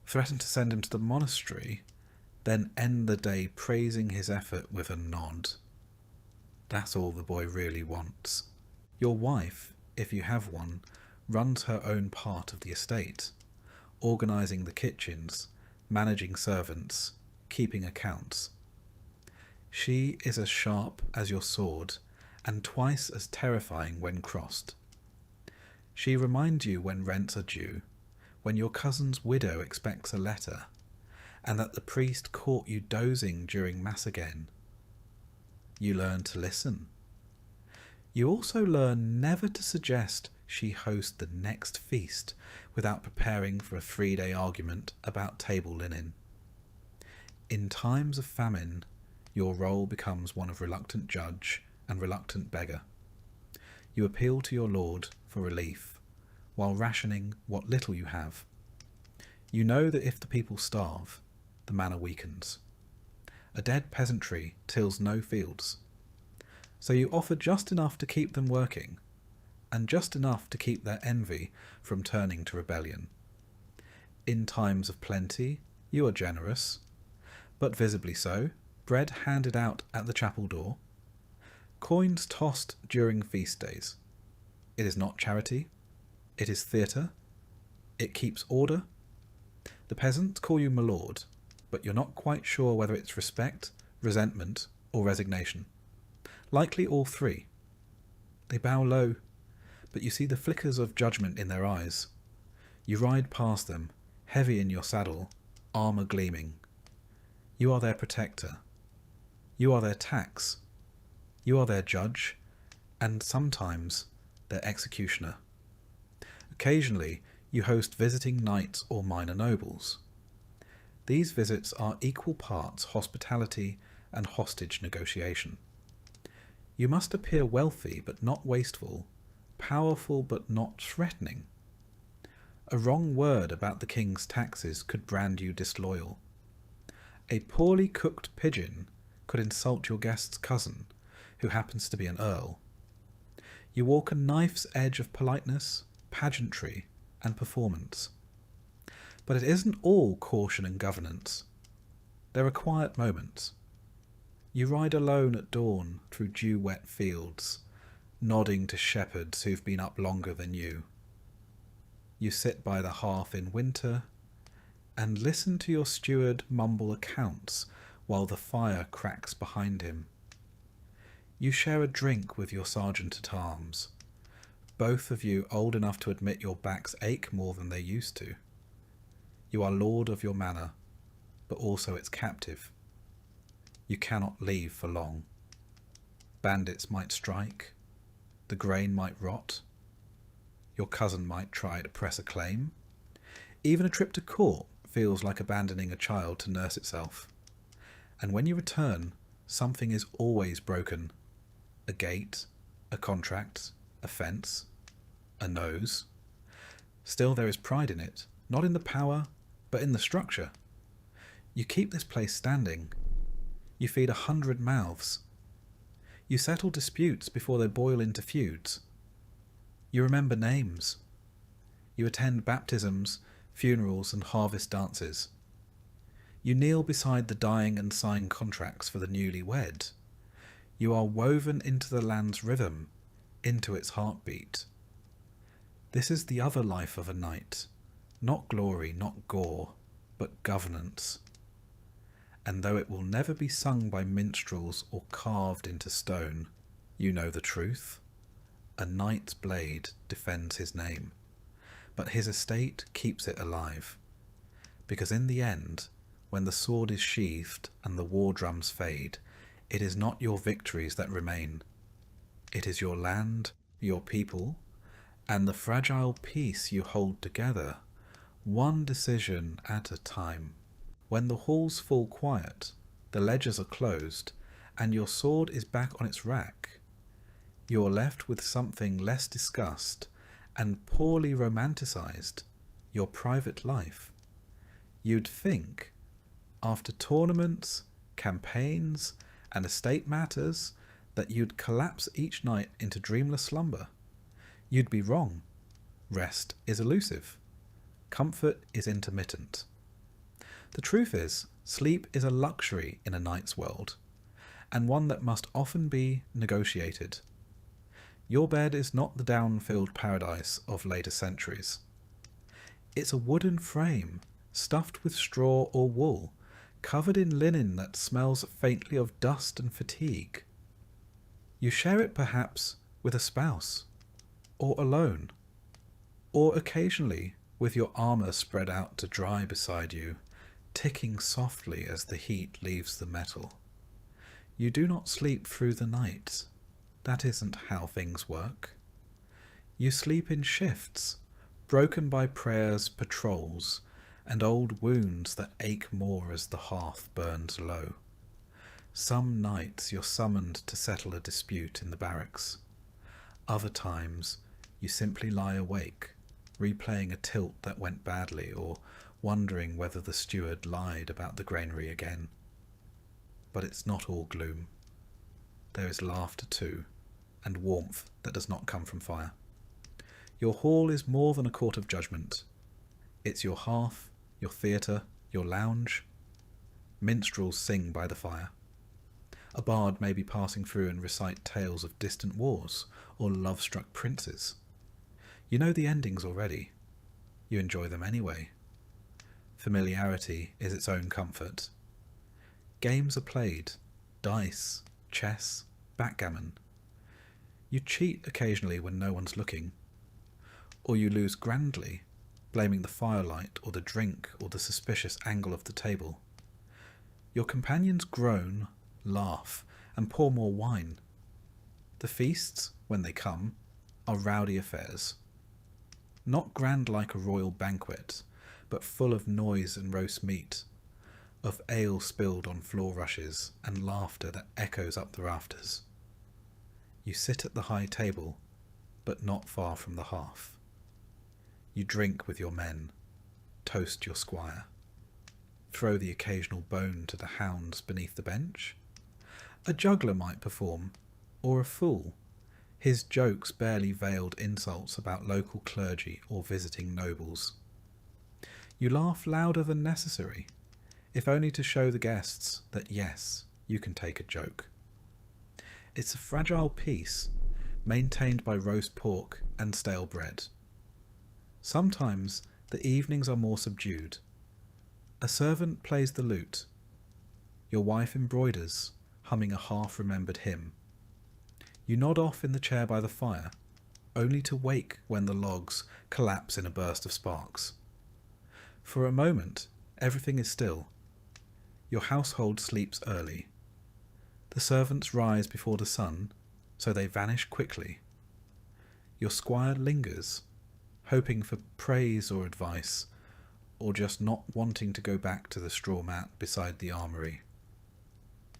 threaten to send him to the monastery, then end the day praising his effort with a nod. That's all the boy really wants. Your wife, if you have one, runs her own part of the estate, organising the kitchens, managing servants, keeping accounts. She is as sharp as your sword, and twice as terrifying when crossed. She reminds you when rents are due, when your cousin's widow expects a letter, and that the priest caught you dozing during Mass again. You learn to listen. You also learn never to suggest she host the next feast without preparing for a 3-day argument about table linen. In times of famine, your role becomes one of reluctant judge and reluctant beggar. You appeal to your lord for relief, while rationing what little you have. You know that if the people starve, the manor weakens. A dead peasantry tills no fields. So you offer just enough to keep them working, and just enough to keep their envy from turning to rebellion. In times of plenty, you are generous, but visibly so, bread handed out at the chapel door, coins tossed during feast days. It is not charity, it is theatre, it keeps order. The peasants call you my lord, but you're not quite sure whether it's respect, resentment, or resignation. Likely all three. They bow low, but you see the flickers of judgment in their eyes. You ride past them, heavy in your saddle, armour gleaming. You are their protector. You are their tax. You are their judge, and sometimes their executioner. Occasionally, you host visiting knights or minor nobles. These visits are equal parts hospitality and hostage negotiation. You must appear wealthy but not wasteful, powerful but not threatening. A wrong word about the king's taxes could brand you disloyal. A poorly cooked pigeon could insult your guest's cousin, who happens to be an earl. You walk a knife's edge of politeness, pageantry, and performance. But it isn't all caution and governance. There are quiet moments. You ride alone at dawn through dew-wet fields, nodding to shepherds who've been up longer than you. You sit by the hearth in winter and listen to your steward mumble accounts while the fire cracks behind him. You share a drink with your sergeant-at-arms, both of you old enough to admit your backs ache more than they used to. You are lord of your manor, but also its captive. You cannot leave for long. Bandits might strike, the grain might rot, your cousin might try to press a claim. Even a trip to court feels like abandoning a child to nurse itself. And when you return, something is always broken. A gate, a contract, a fence, a nose. Still there is pride in it, not in the power, but in the structure. You keep this place standing. You feed 100 mouths. You settle disputes before they boil into feuds. You remember names. You attend baptisms, funerals, and harvest dances. You kneel beside the dying and sign contracts for the newly wed. You are woven into the land's rhythm, into its heartbeat. This is the other life of a knight. Not glory, not gore, but governance. And though it will never be sung by minstrels or carved into stone, you know the truth. A knight's blade defends his name, but his estate keeps it alive. Because in the end, when the sword is sheathed and the war drums fade, it is not your victories that remain. It is your land, your people, and the fragile peace you hold together, one decision at a time. When the halls fall quiet, the ledgers are closed, and your sword is back on its rack, you are left with something less discussed and poorly romanticized, your private life. You'd think, after tournaments, campaigns, and estate matters, that you'd collapse each night into dreamless slumber. You'd be wrong. Rest is elusive. Comfort is intermittent. The truth is, sleep is a luxury in a knight's world, and one that must often be negotiated. Your bed is not the down-filled paradise of later centuries. It's a wooden frame, stuffed with straw or wool, covered in linen that smells faintly of dust and fatigue. You share it perhaps with a spouse, or alone, or occasionally with your armour spread out to dry beside you, ticking softly as the heat leaves the metal. You do not sleep through the night. That isn't how things work. You sleep in shifts, broken by prayers, patrols, and old wounds that ache more as the hearth burns low. Some nights you're summoned to settle a dispute in the barracks. Other times you simply lie awake, replaying a tilt that went badly or wondering whether the steward lied about the granary again. But it's not all gloom. There is laughter too, and warmth that does not come from fire. Your hall is more than a court of judgment. It's your hearth, your theatre, your lounge. Minstrels sing by the fire. A bard may be passing through and recite tales of distant wars or love-struck princes. You know the endings already. You enjoy them anyway. Familiarity is its own comfort. Games are played, dice, chess, backgammon. You cheat occasionally when no one's looking. Or you lose grandly, blaming the firelight or the drink or the suspicious angle of the table. Your companions groan, laugh, and pour more wine. The feasts, when they come, are rowdy affairs. Not grand like a royal banquet, but full of noise and roast meat, of ale spilled on floor rushes and laughter that echoes up the rafters. You sit at the high table, but not far from the hearth. You drink with your men, toast your squire, throw the occasional bone to the hounds beneath the bench. A juggler might perform, or a fool, his jokes barely veiled insults about local clergy or visiting nobles. You laugh louder than necessary, if only to show the guests that yes, you can take a joke. It's a fragile peace, maintained by roast pork and stale bread. Sometimes the evenings are more subdued. A servant plays the lute. Your wife embroiders, humming a half-remembered hymn. You nod off in the chair by the fire, only to wake when the logs collapse in a burst of sparks. For a moment, everything is still. Your household sleeps early. The servants rise before the sun, so they vanish quickly. Your squire lingers, hoping for praise or advice, or just not wanting to go back to the straw mat beside the armoury.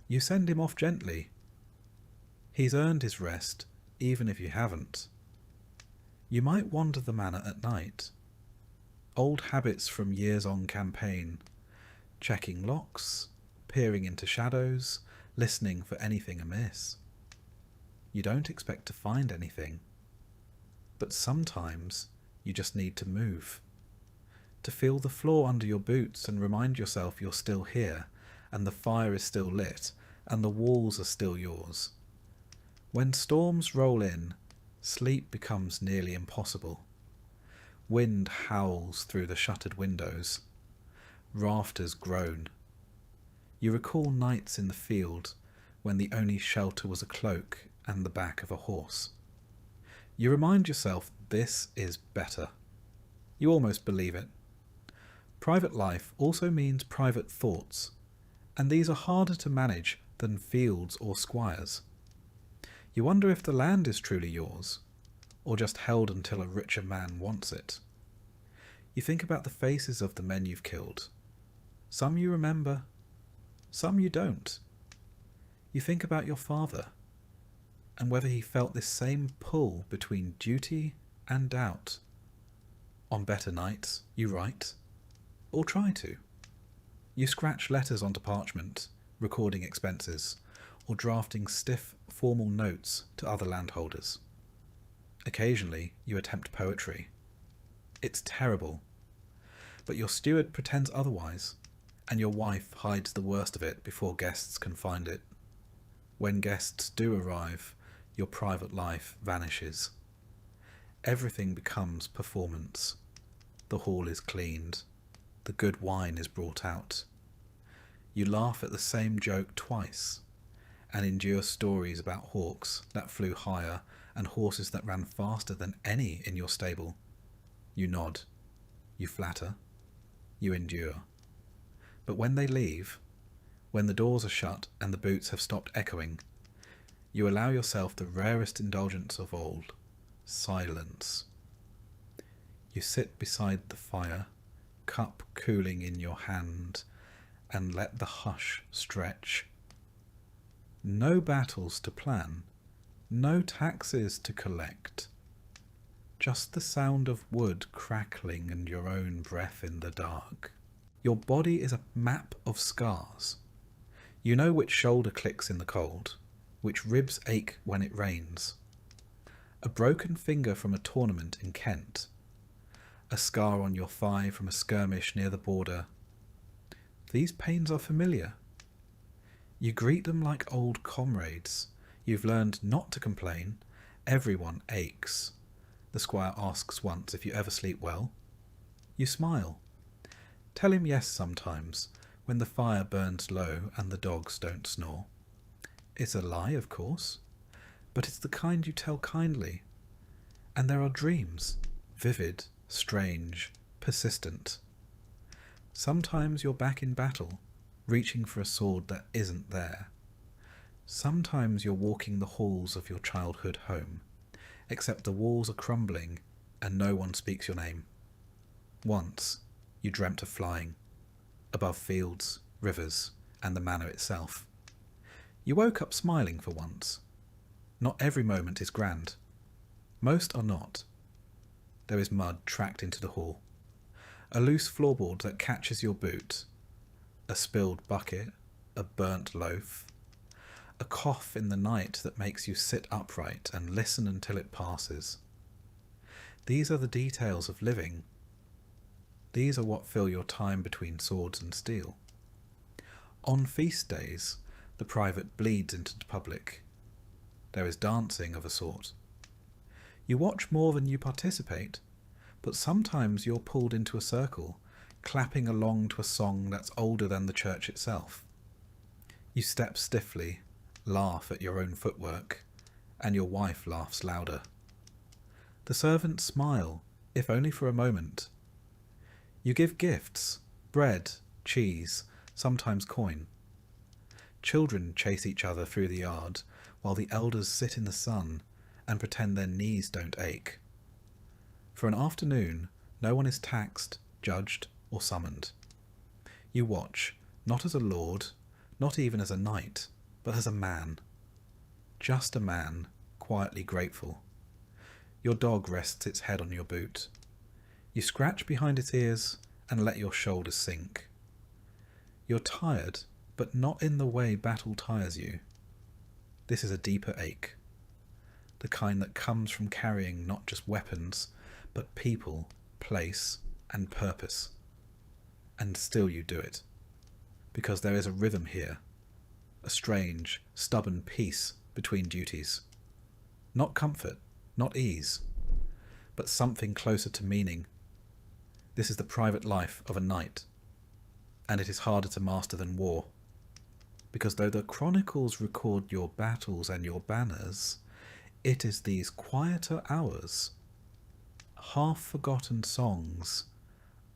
You send him off gently. He's earned his rest, even if you haven't. You might wander the manor at night. Old habits from years on campaign, checking locks, peering into shadows, listening for anything amiss. You don't expect to find anything, but sometimes you just need to move, to feel the floor under your boots and remind yourself you're still here, and the fire is still lit, and the walls are still yours. When storms roll in, sleep becomes nearly impossible. Wind howls through the shuttered windows. Rafters groan. You recall nights in the field when the only shelter was a cloak and the back of a horse. You remind yourself this is better. You almost believe it. Private life also means private thoughts, and these are harder to manage than fields or squires. You wonder if the land is truly yours, or just held until a richer man wants it. You think about the faces of the men you've killed. Some you remember, some you don't. You think about your father, and whether he felt this same pull between duty and doubt. On better nights, you write, or try to. You scratch letters onto parchment, recording expenses, or drafting stiff, formal notes to other landholders. Occasionally, you attempt poetry. It's terrible, but your steward pretends otherwise, and your wife hides the worst of it before guests can find it. When guests do arrive, your private life vanishes. Everything becomes performance. The hall is cleaned. The good wine is brought out. You laugh at the same joke twice, and endure stories about hawks that flew higher and horses that ran faster than any in your stable. You nod. You flatter. You endure. But when they leave, when the doors are shut and the boots have stopped echoing, you allow yourself the rarest indulgence of all, silence. You sit beside the fire, cup cooling in your hand, and let the hush stretch. No battles to plan, no taxes to collect, just the sound of wood crackling and your own breath in the dark. Your body is a map of scars. You know which shoulder clicks in the cold, which ribs ache when it rains. A broken finger from a tournament in Kent, a scar on your thigh from a skirmish near the border. These pains are familiar. You greet them like old comrades. You've learned not to complain. Everyone aches. The squire asks once if you ever sleep well. You smile. Tell him yes sometimes, when the fire burns low and the dogs don't snore. It's a lie, of course, but it's the kind you tell kindly. And there are dreams, vivid, strange, persistent. Sometimes you're back in battle, reaching for a sword that isn't there. Sometimes you're walking the halls of your childhood home, except the walls are crumbling and no one speaks your name. Once you dreamt of flying, above fields, rivers, and the manor itself. You woke up smiling for once. Not every moment is grand. Most are not. There is mud tracked into the hall, a loose floorboard that catches your boot, a spilled bucket, a burnt loaf, a cough in the night that makes you sit upright and listen until it passes. These are the details of living. These are what fill your time between swords and steel. On feast days, the private bleeds into the public. There is dancing of a sort. You watch more than you participate, but sometimes you're pulled into a circle, clapping along to a song that's older than the church itself. You step stiffly, laugh at your own footwork, and your wife laughs louder. The servants smile, if only for a moment. You give gifts, bread, cheese, sometimes coin. Children chase each other through the yard, while the elders sit in the sun and pretend their knees don't ache. For an afternoon, no one is taxed, judged, or summoned. You watch, not as a lord, not even as a knight, but as a man. Just a man, quietly grateful. Your dog rests its head on your boot. You scratch behind its ears and let your shoulders sink. You're tired, but not in the way battle tires you. This is a deeper ache. The kind that comes from carrying not just weapons, but people, place, and purpose. And still you do it. Because there is a rhythm here. A strange, stubborn peace between duties. Not comfort, not ease, but something closer to meaning. This is the private life of a knight, and it is harder to master than war. Because though the chronicles record your battles and your banners, it is these quieter hours, half-forgotten songs,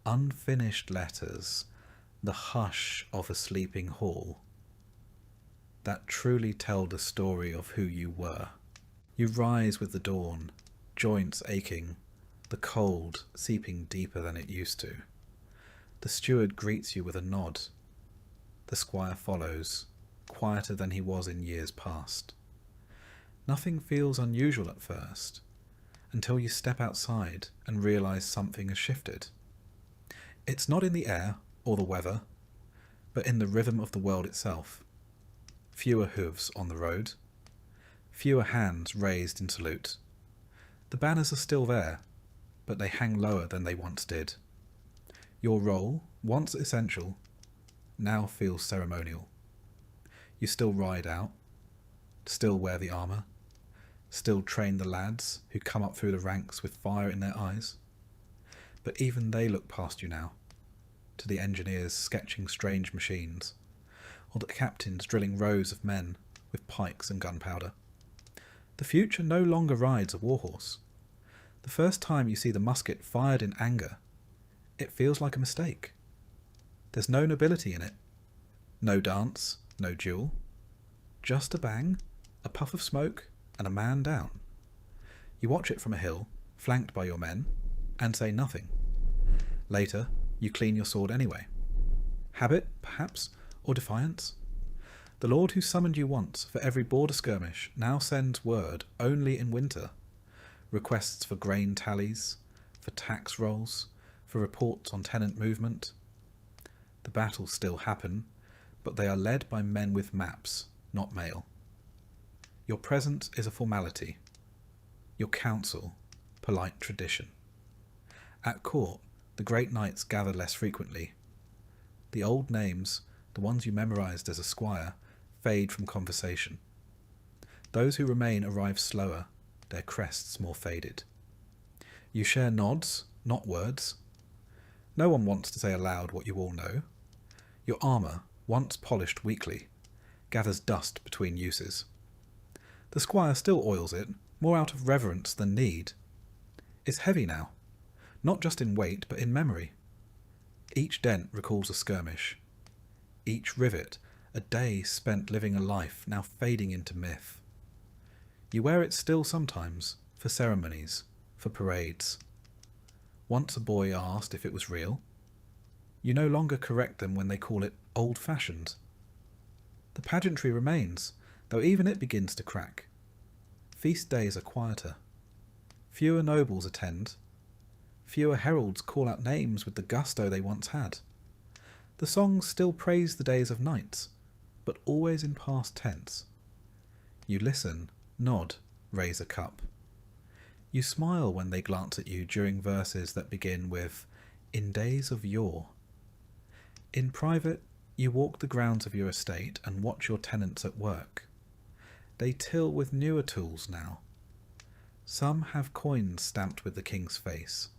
unfinished letters, the hush of a sleeping hall, that truly tell the story of who you were. You rise with the dawn, joints aching, the cold seeping deeper than it used to. The steward greets you with a nod. The squire follows, quieter than he was in years past. Nothing feels unusual at first, until you step outside and realise something has shifted. It's not in the air or the weather, but in the rhythm of the world itself. Fewer hooves on the road, fewer hands raised in salute. The banners are still there, but they hang lower than they once did. Your role, once essential, now feels ceremonial. You still ride out, still wear the armour, still train the lads who come up through the ranks with fire in their eyes. But even they look past you now, to the engineers sketching strange machines, or the captains drilling rows of men with pikes and gunpowder. The future no longer rides a warhorse. The first time you see the musket fired in anger, it feels like a mistake. There's no nobility in it. No dance, no duel. Just a bang, A puff of smoke, and a man down. You watch it from a hill, flanked by your men, and say nothing. Later, you clean your sword anyway. Habit, perhaps, or defiance? The lord who summoned you once for every border skirmish now sends word only in winter. Requests for grain tallies, for tax rolls, for reports on tenant movement. The battles still happen, but they are led by men with maps, not mail. Your presence is a formality. Your counsel, polite tradition. At court, the great knights gather less frequently. The old names, the ones you memorized as a squire, fade from conversation. Those who remain arrive slower, their crests more faded. You share nods, not words. No one wants to say aloud what you all know. Your armour, once polished weekly, gathers dust between uses. The squire still oils it, more out of reverence than need. It's heavy now, not just in weight but in memory. Each dent recalls a skirmish. Each rivet, a day spent living a life now fading into myth. You wear it still sometimes, for ceremonies, for parades. Once a boy asked if it was real. You no longer correct them when they call it old-fashioned. The pageantry remains, though even it begins to crack. Feast days are quieter. Fewer nobles attend. Fewer heralds call out names with the gusto they once had. The songs still praise the days of knights, but always in past tense. You listen, nod, raise a cup. You smile when they glance at you during verses that begin with, "In days of yore." In private, you walk the grounds of your estate and watch your tenants at work. They till with newer tools now. Some have coins stamped with the king's face.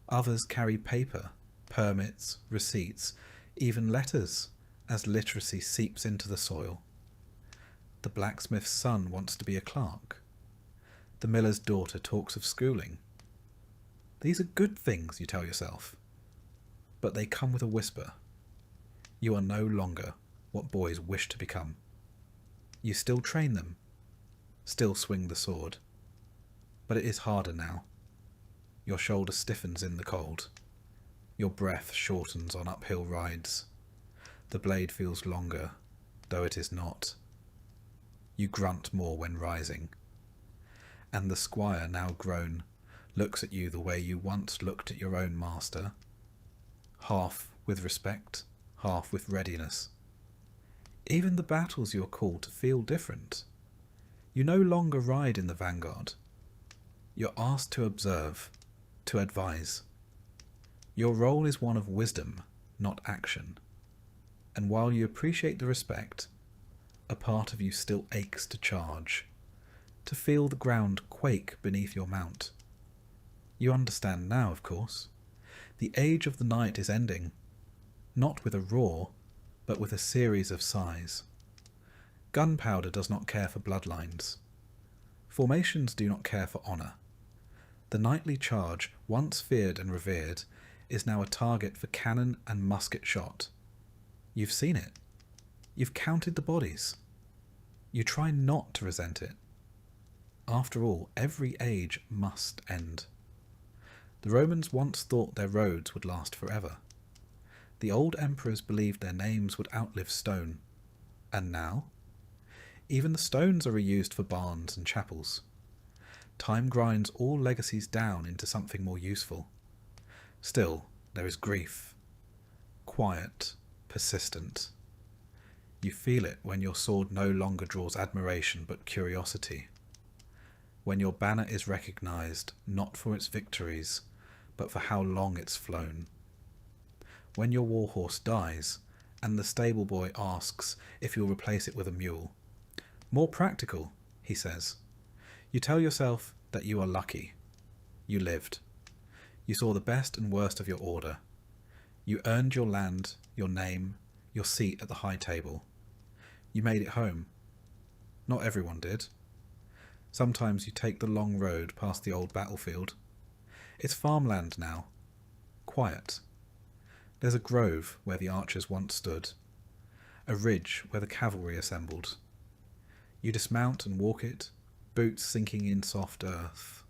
Others carry paper, permits, receipts, even letters, as literacy seeps into the soil. The blacksmith's son wants to be a clerk. The miller's daughter talks of schooling. These are good things, you tell yourself. But they come with a whisper. You are no longer what boys wish to become. You still train them, still swing the sword. But it is harder now. Your shoulder stiffens in the cold. Your breath shortens on uphill rides. The blade feels longer, though it is not. You grunt more when rising. And the squire, now grown, looks at you the way you once looked at your own master, half with respect, half with readiness. Even the battles you are called to feel different. You no longer ride in the vanguard. You're asked to observe, to advise. Your role is one of wisdom, not action. And while you appreciate the respect, a part of you still aches to charge, to feel the ground quake beneath your mount. You understand now, of course. The age of the knight is ending, not with a roar, but with a series of sighs. Gunpowder does not care for bloodlines. Formations do not care for honour. The knightly charge, once feared and revered, is now a target for cannon and musket shot. You've seen it. You've counted the bodies. You try not to resent it. After all, every age must end. The Romans once thought their roads would last forever. The old emperors believed their names would outlive stone. And now? Even the stones are reused for barns and chapels. Time grinds all legacies down into something more useful. Still, there is grief. Quiet, persistent. You feel it when your sword no longer draws admiration but curiosity. When your banner is recognized not for its victories, but for how long it's flown. When your warhorse dies, and the stable boy asks if you'll replace it with a mule. More practical, he says. You tell yourself that you are lucky. You lived. You saw the best and worst of your order. You earned your land, your name, your seat at the high table. You made it home. Not everyone did. Sometimes you take the long road past the old battlefield. It's farmland now. Quiet. There's a grove where the archers once stood. A ridge where the cavalry assembled. You dismount and walk it, boots sinking in soft earth.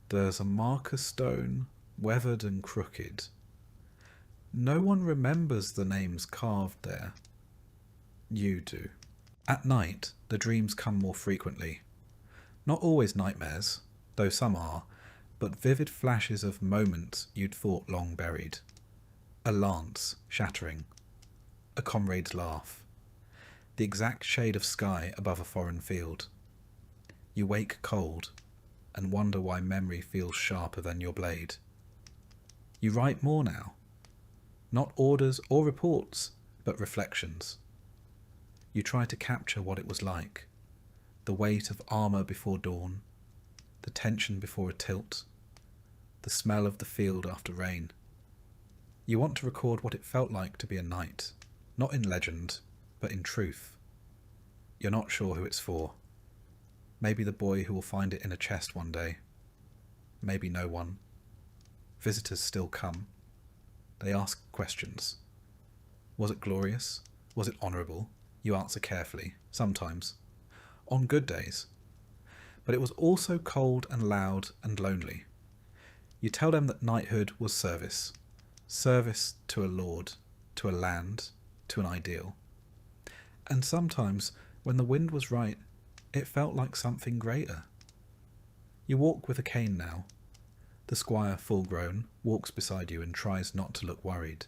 There's a marker stone, weathered and crooked. No one remembers the names carved there. You do. At night, the dreams come more frequently. Not always nightmares, though some are, but vivid flashes of moments you'd thought long buried. A lance shattering. A comrade's laugh. The exact shade of sky above a foreign field. You wake cold, and wonder why memory feels sharper than your blade. You write more now. Not orders or reports, but reflections. You try to capture what it was like. The weight of armour before dawn, the tension before a tilt, the smell of the field after rain. You want to record what it felt like to be a knight, not in legend, but in truth. You're not sure who it's for. Maybe the boy who will find it in a chest one day. Maybe no one. Visitors still come. They ask questions. Was it glorious? Was it honourable? You answer carefully, sometimes. On good days. But it was also cold and loud and lonely. You tell them that knighthood was service. Service to a lord, to a land, to an ideal. And sometimes, when the wind was right, it felt like something greater. You walk with a cane now. The squire, full grown, walks beside you and tries not to look worried.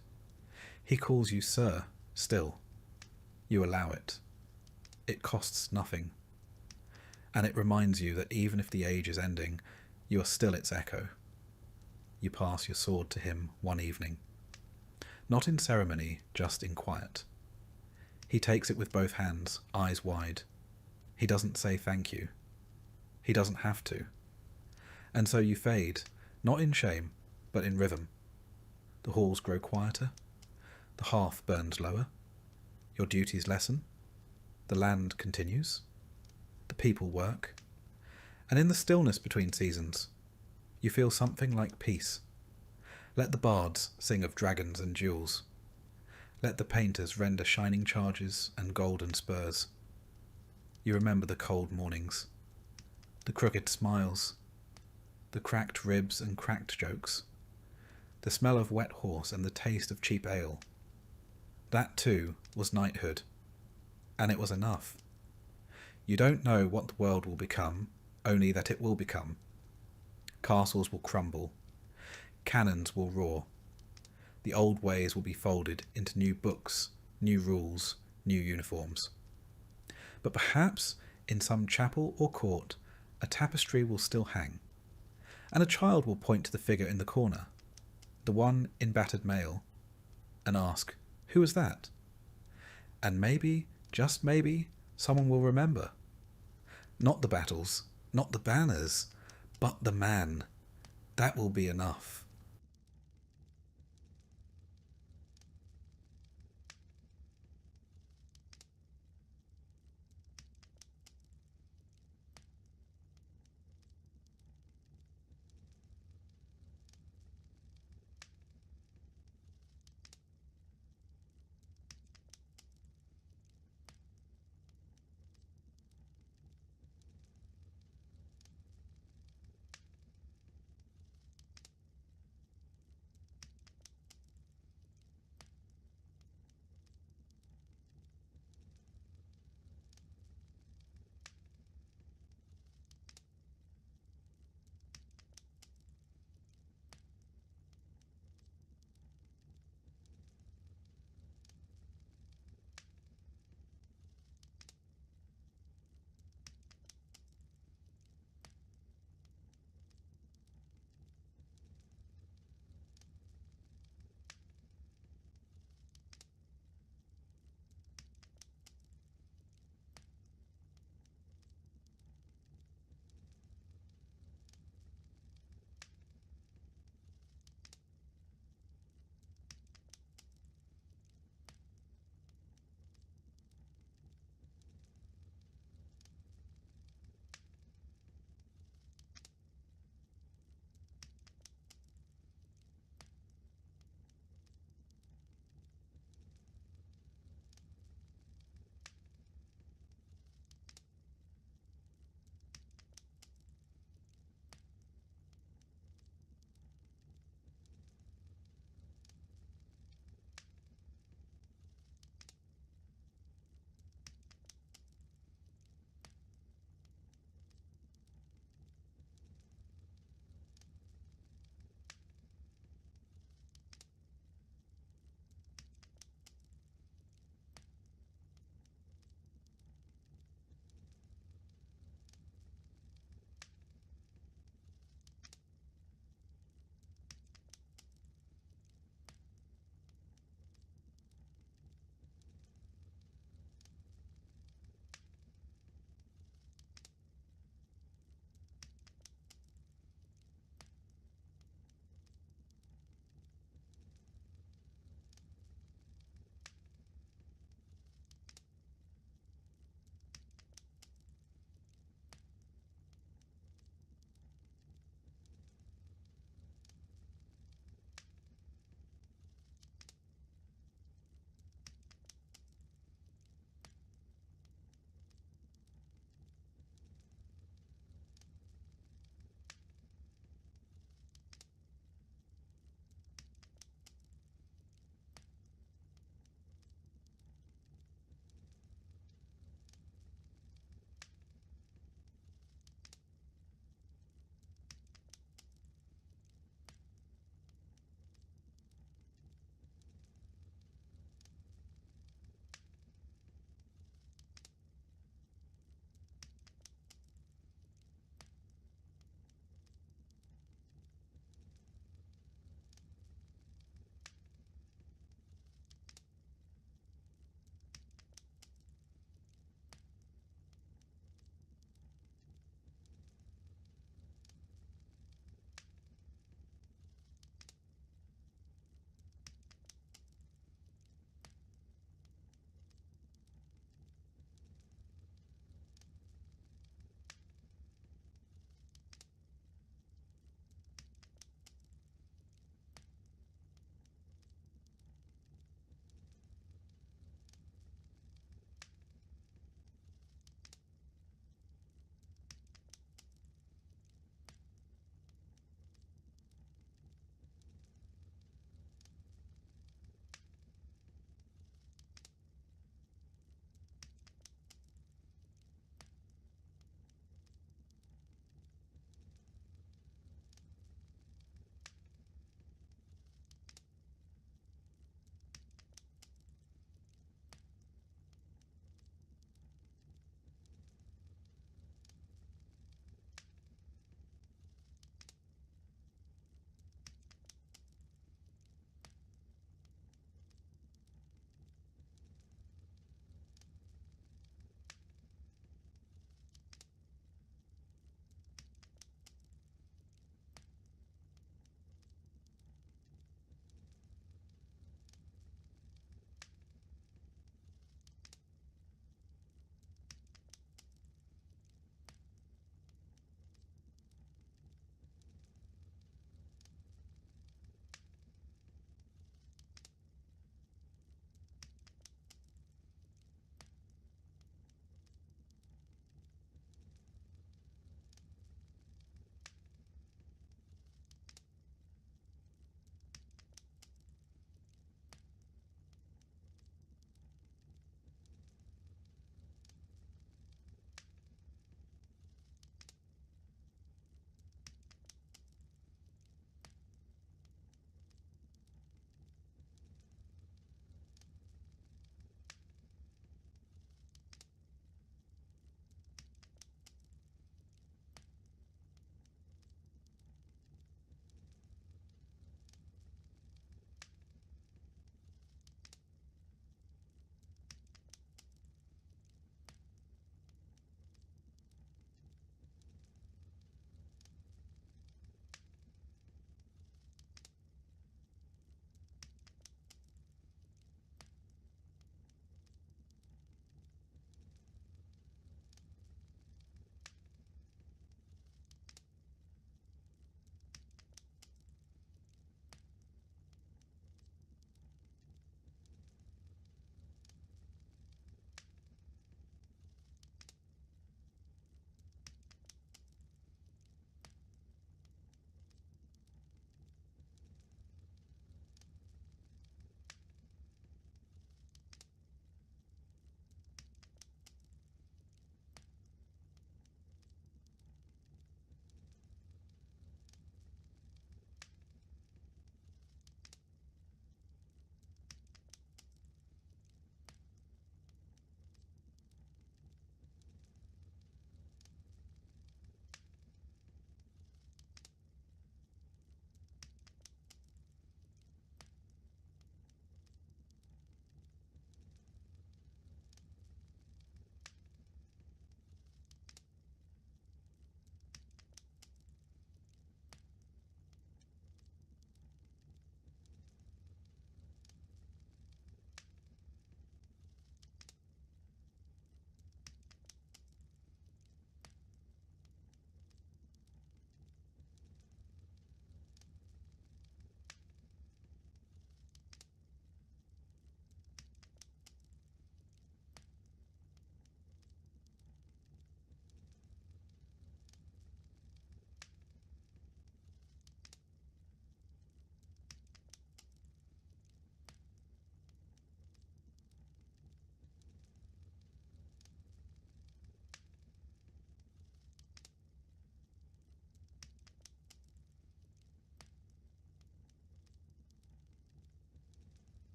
He calls you sir, still. You allow it. It costs nothing. And it reminds you that even if the age is ending, you are still its echo. You pass your sword to him one evening. Not in ceremony, just in quiet. He takes it with both hands, eyes wide. He doesn't say thank you. He doesn't have to. And so you fade, not in shame, but in rhythm. The halls grow quieter. The hearth burns lower. Your duties lessen. The land continues. The people work. And in the stillness between seasons, you feel something like peace. Let the bards sing of dragons and jewels. Let the painters render shining charges and golden spurs. You remember the cold mornings, the crooked smiles, the cracked ribs and cracked jokes, the smell of wet horse and the taste of cheap ale. That too was knighthood, and it was enough. You don't know what the world will become, only that it will become. Castles will crumble, cannons will roar. The old ways will be folded into new books, new rules, new uniforms. But perhaps in some chapel or court, a tapestry will still hang, and a child will point to the figure in the corner, the one in battered mail, and ask, "Who is that?" And maybe, just maybe, someone will remember. Not the battles, not the banners, but the man. That will be enough.